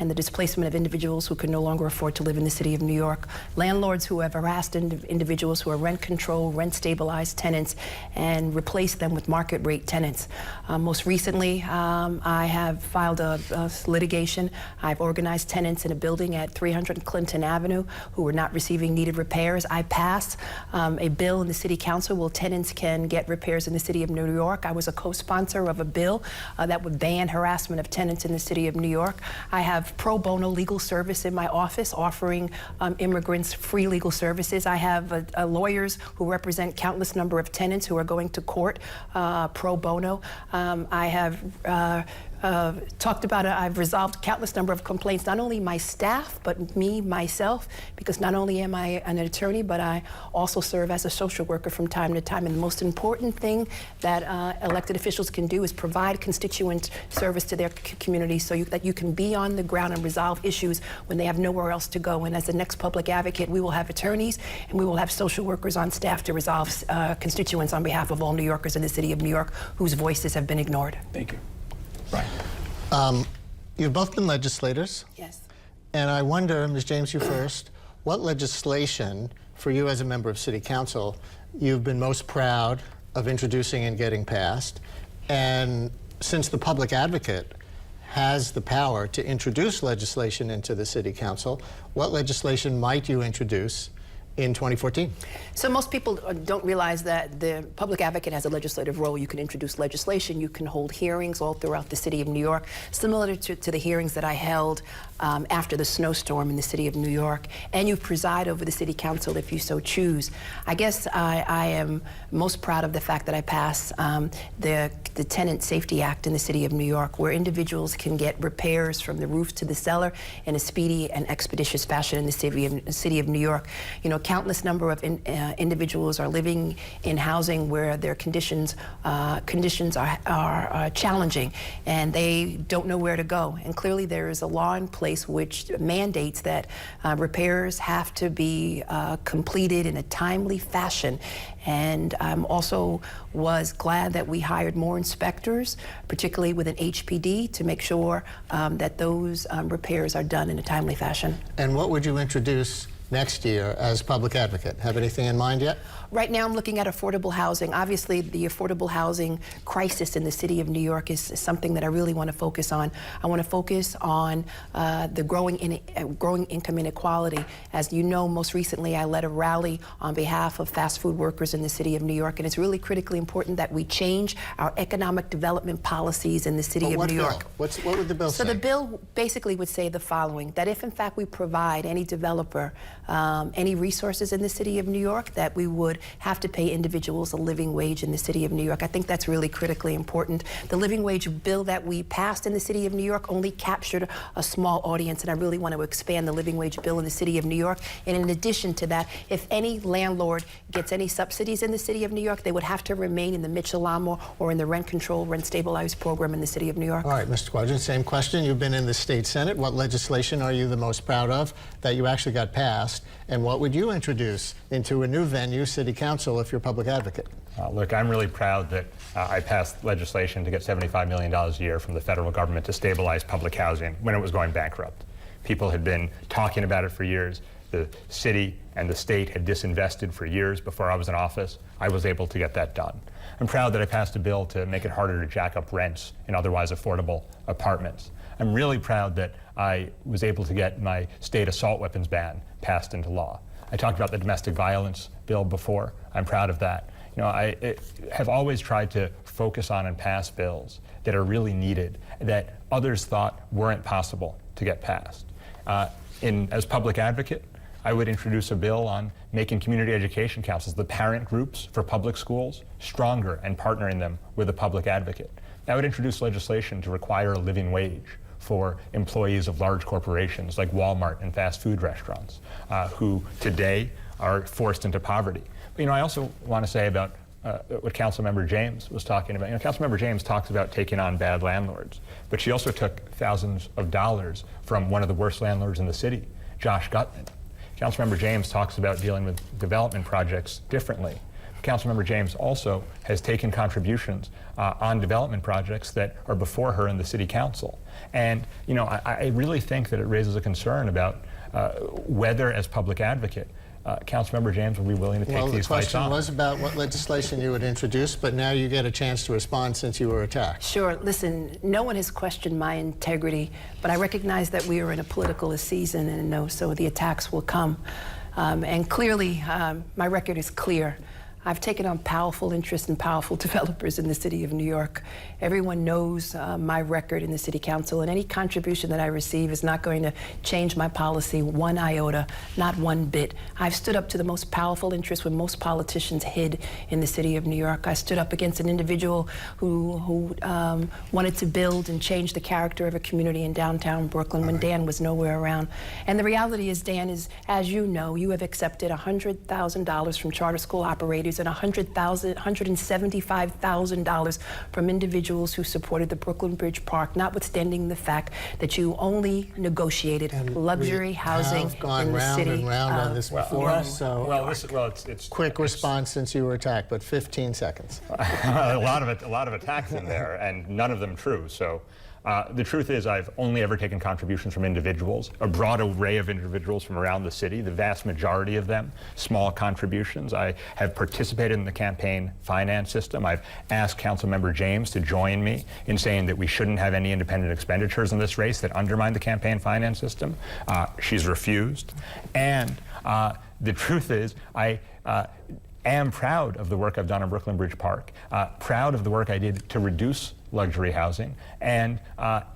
and the displacement of individuals who can no longer afford to live in the City of New York. Landlords who have harassed individuals who are rent control, rent stabilized tenants, and replaced them with market rate tenants. Most recently, I have filed a litigation. I've organized tenants in a building at 300 Clinton Avenue who were not receiving needed repairs. I passed a bill in the City Council where tenants can get repairs in the City of New York. I was a co-sponsor of a bill that would ban harassment of tenants in the City of New York. I have pro bono legal service in my office offering immigrants free legal services. I have lawyers who represent countless number of tenants who are going to court pro bono. I have talked about it. I've resolved countless number of complaints, not only my staff, but myself, because not only am I an attorney, but I also serve as a social worker from time to time. And the most important thing that elected officials can do is provide constituent service to their community so that you can be on the ground and resolve issues when they have nowhere else to go. And as the next public advocate, we will have attorneys and we will have social workers on staff to resolve constituents on behalf of all New Yorkers in the City of New York whose voices have been ignored. Thank you. Brian. You've both been legislators. Yes. And I wonder, Ms. James, you first, what legislation for you as a member of City Council you've been most proud of introducing and getting passed? And since the public advocate has the power to introduce legislation into the City Council, what legislation might you introduce in 2014? So most people don't realize that the public advocate has a legislative role. You can introduce legislation, you can hold hearings all throughout the City of New York, similar to the hearings that I held after the snowstorm in the City of New York, and you preside over the City Council if you so choose. I guess I am most proud of the fact that I passed the Tenant Safety Act in the City of New York, where individuals can get repairs from the roof to the cellar in a speedy and expeditious fashion in the City of New York. You know, countless number of individuals are living in housing where their conditions are challenging, and they don't know where to go. And clearly there is a law in place which mandates that repairs have to be completed in a timely fashion. And also was glad that we hired more inspectors, particularly with an HPD, to make sure that those repairs are done in a timely fashion. And what would you introduce next year as public advocate? Have anything in mind yet? Right now, I'm looking at affordable housing. Obviously, the affordable housing crisis in the city of New York is something that I really want to focus on. I want to focus on the growing income inequality. As you know, most recently, I led a rally on behalf of fast food workers in the city of New York, and it's really critically important that we change our economic development policies in the city of New York. What would the bill say? So the bill basically would say the following, that if in fact we provide any developer any resources in the city of New York, that we would have to pay individuals a living wage in the city of New York. I think that's really critically important. The living wage bill that we passed in the city of New York only captured a small audience, and I really want to expand the living wage bill in the city of New York. And in addition to that, if any landlord gets any subsidies in the city of New York, they would have to remain in the Mitchell-Lamo or in the rent control, rent stabilized program in the city of New York. All right, Mr. Quadrin, same question. You've been in the state Senate. What legislation are you the most proud of that you actually got passed? And what would you introduce into a new venue, City Council, if you're public advocate? Look, I'm really proud that I passed legislation to get $75 million a year from the federal government to stabilize public housing when it was going bankrupt. People had been talking about it for years. The city and the state had disinvested for years before I was in office. I was able to get that done. I'm proud that I passed a bill to make it harder to jack up rents in otherwise affordable apartments. I'm really proud that I was able to get my state assault weapons ban passed into law. I talked about the domestic violence bill before. I'm proud of that. You know, I have always tried to focus on and pass bills that are really needed, that others thought weren't possible to get passed. As public advocate, I would introduce a bill on making community education councils, the parent groups for public schools, stronger and partnering them with a public advocate. I would introduce legislation to require a living wage for employees of large corporations like Walmart and fast food restaurants who today are forced into poverty. But, you know, I also want to say about what Councilmember James was talking about. You know, Councilmember James talks about taking on bad landlords, but she also took thousands of dollars from one of the worst landlords in the city, Josh Gutman. Councilmember James talks about dealing with development projects differently. Councilmember James also has taken contributions on development projects that are before her in the city council. And, you know, I really think that it raises a concern about whether, as public advocate, Councilmember James will be willing to take these fights on. Well, the question was about what legislation you would introduce, but now you get a chance to respond since you were attacked. Sure. Listen, no one has questioned my integrity, but I recognize that we are in a political season, and so the attacks will come. And clearly, my record is clear. I've taken on powerful interests and powerful developers in the city of New York. Everyone knows my record in the city council, and any contribution that I receive is not going to change my policy one iota, not one bit. I've stood up to the most powerful interests when most politicians hid in the city of New York. I stood up against an individual who wanted to build and change the character of a community in downtown Brooklyn when Dan was nowhere around. And the reality is, Dan, is, as you know, you have accepted $100,000 from charter school operators and $175,000 from individuals who supported the Brooklyn Bridge Park, notwithstanding the fact that you only negotiated luxury housing in the city. We've gone round and round on this before, so it's quick response since you were attacked, but 15 seconds. a lot of attacks in there, and none of them true. So. The truth is I've only ever taken contributions from individuals, a broad array of individuals from around the city, the vast majority of them small contributions. I have participated in the campaign finance system. I've asked Councilmember James to join me in saying that we shouldn't have any independent expenditures in this race that undermine the campaign finance system. She's refused. And the truth is I am proud of the work I've done on Brooklyn Bridge Park, proud of the work I did to reduce luxury housing, and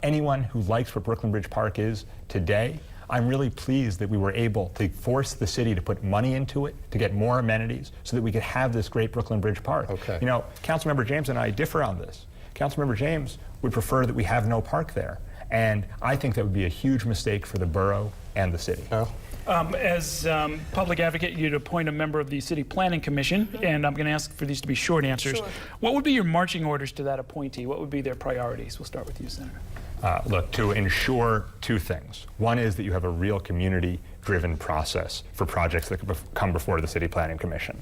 anyone who likes what Brooklyn Bridge Park is today, I'm really pleased that we were able to force the city to put money into it, to get more amenities, so that we could have this great Brooklyn Bridge Park. Okay. You know, Councilmember James and I differ on this. Councilmember James would prefer that we have no park there, and I think that would be a huge mistake for the borough and the city. Oh. As public advocate, you'd appoint a member of the City Planning Commission, and I'm going to ask for these to be short answers. Sure. What would be your marching orders to that appointee? What would be their priorities? We'll start with you, Senator. Look, to ensure two things. One is that you have a real community-driven process for projects that come before the City Planning Commission.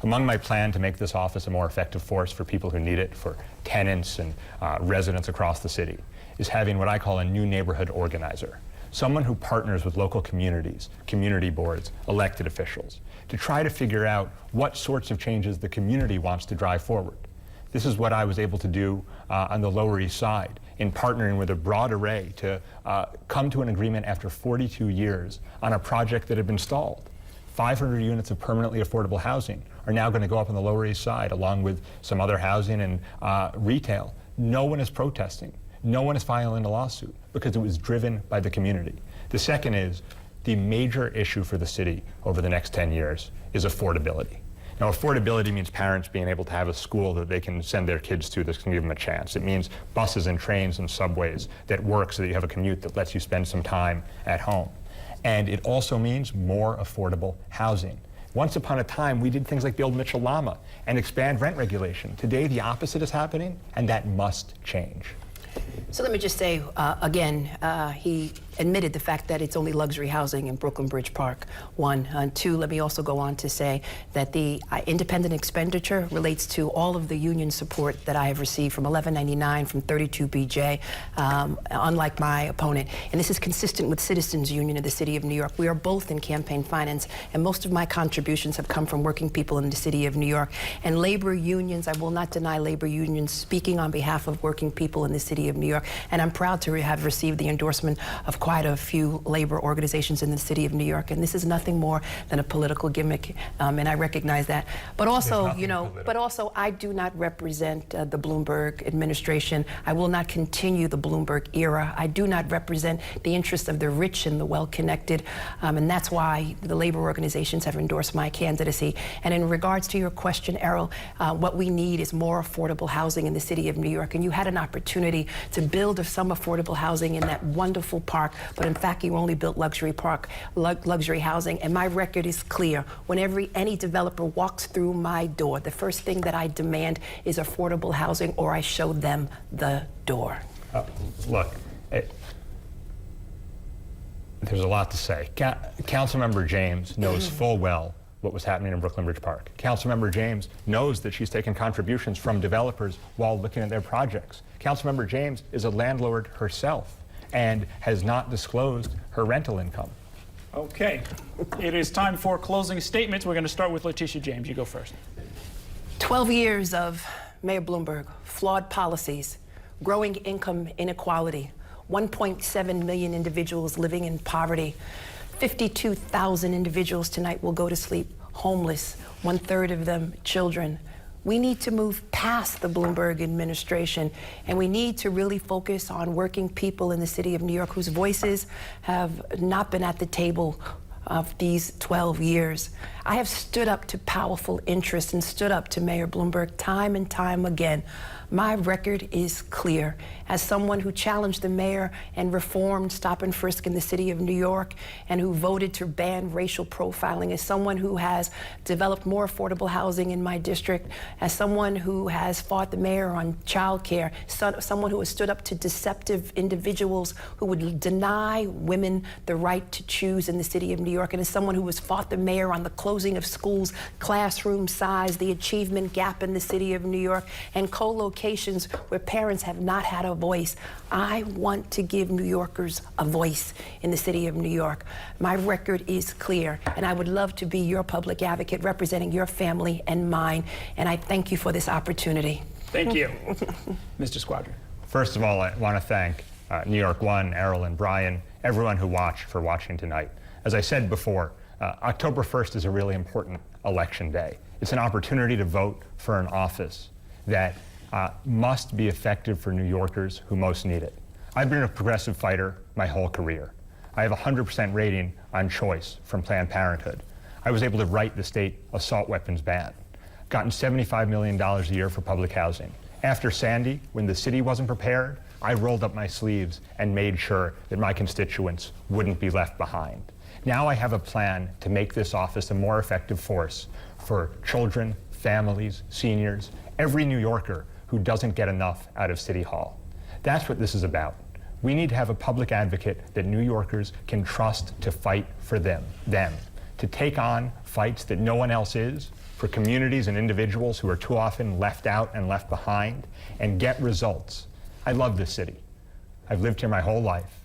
Among my plan to make this office a more effective force for people who need it, for tenants and residents across the city, is having what I call a new neighborhood organizer. someone who partners with local communities, community boards, elected officials, to try to figure out what sorts of changes the community wants to drive forward. This is what I was able to do on the Lower East Side in partnering with a broad array to come to an agreement after 42 years on a project that had been stalled. 500 units of permanently affordable housing are now going to go up on the Lower East Side, along with some other housing and retail. No one is protesting. No one is filing a lawsuit because it was driven by the community. The second is the major issue for the city over the next 10 years is affordability. Now, affordability means parents being able to have a school that they can send their kids to that can give them a chance. It means buses and trains and subways that work so that you have a commute that lets you spend some time at home. And it also means more affordable housing. Once upon a time, we did things like build Mitchell-Lama and expand rent regulation. Today, the opposite is happening, and that must change. So let me just say, again, he admitted the fact that it's only luxury housing in Brooklyn Bridge Park, one. And two, let me also go on to say that the independent expenditure relates to all of the union support that I have received from 1199, from 32BJ, unlike my opponent. And this is consistent with Citizens Union of the City of New York. We are both in campaign finance, and most of my contributions have come from working people in the City of New York. And labor unions, I will not deny labor unions, speaking on behalf of working people in the City of New York. And I'm proud to have received the endorsement of quite a few labor organizations in the City of New York. And this is nothing more than a political gimmick, and I recognize that. But also, you know, I do not represent the Bloomberg administration. I will not continue the Bloomberg era. I do not represent the interests of the rich and the well-connected, and that's why the labor organizations have endorsed my candidacy. And in regards to your question, Errol, what we need is more affordable housing in the City of New York. And you had an opportunity to build some affordable housing in that wonderful park, but in fact you only built luxury housing. And my record is clear. Whenever any developer walks through my door, the first thing that I demand is affordable housing, or I show them the door. Look, there's a lot to say. Councilmember James knows full well what was happening in Brooklyn Bridge Park. Councilmember James knows that she's taken contributions from developers while looking at their projects. Councilmember James is a landlord herself and has not disclosed her rental income. Okay, it is time for closing statements. We're going to start with Letitia James. You go first. 12 years of Mayor Bloomberg, flawed policies, growing income inequality, 1.7 million individuals living in poverty, 52,000 individuals tonight will go to sleep homeless, 1/3 of them children. We need to move past the Bloomberg administration, and we need to really focus on working people in the City of New York whose voices have not been at the table of these 12 years. I have stood up to powerful interests and stood up to Mayor Bloomberg time and time again. My record is clear. As someone who challenged the mayor and reformed stop and frisk in the City of New York and who voted to ban racial profiling, as someone who has developed more affordable housing in my district, as someone who has fought the mayor on child care, someone who has stood up to deceptive individuals who would deny women the right to choose in the City of New York, and as someone who has fought the mayor on the closing of schools, classroom size, the achievement gap in the City of New York, and co-locations where parents have not had a voice. I want to give New Yorkers a voice in the City of New York. My record is clear, and I would love to be your public advocate representing your family and mine, and I thank you for this opportunity. Thank you. Mr. Squadron. First of all, I want to thank New York One, Errol, and Brian, everyone who watched for watching tonight. As I said before, October 1st is a really important election day. It's an opportunity to vote for an office that must be effective for New Yorkers who most need it. I've been a progressive fighter my whole career. I have a 100% rating on choice from Planned Parenthood. I was able to write the state assault weapons ban, gotten $75 million a year for public housing. After Sandy, when the city wasn't prepared, I rolled up my sleeves and made sure that my constituents wouldn't be left behind. Now I have a plan to make this office a more effective force for children, families, seniors, every New Yorker who doesn't get enough out of City Hall. That's what this is about. We need to have a public advocate that New Yorkers can trust to fight for them, to take on fights that no one else is, for communities and individuals who are too often left out and left behind, and get results. I love this city. I've lived here my whole life,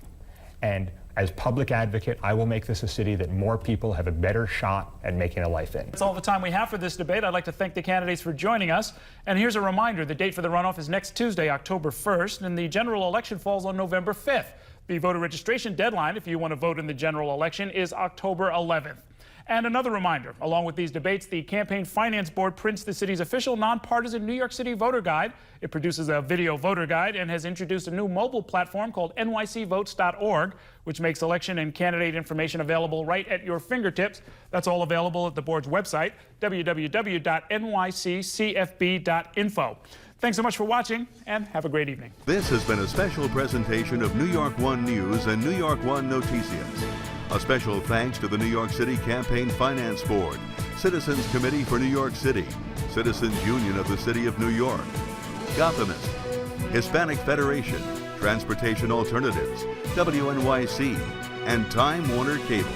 and As public advocate, I will make this a city that more people have a better shot at making a life in. That's all the time we have for this debate. I'd like to thank the candidates for joining us. And here's a reminder, the date for the runoff is next Tuesday, October 1st, and the general election falls on November 5th. The voter registration deadline, if you want to vote in the general election, is October 11th. And another reminder, along with these debates, the Campaign Finance Board prints the city's official nonpartisan New York City voter guide. It produces a video voter guide and has introduced a new mobile platform called nycvotes.org, which makes election and candidate information available right at your fingertips. That's all available at the board's website, www.nyccfb.info. Thanks so much for watching, and have a great evening. This has been a special presentation of New York One News and New York One Noticias. A special thanks to the New York City Campaign Finance Board, Citizens Committee for New York City, Citizens Union of the City of New York, Gothamist, Hispanic Federation, Transportation Alternatives, WNYC, and Time Warner Cable.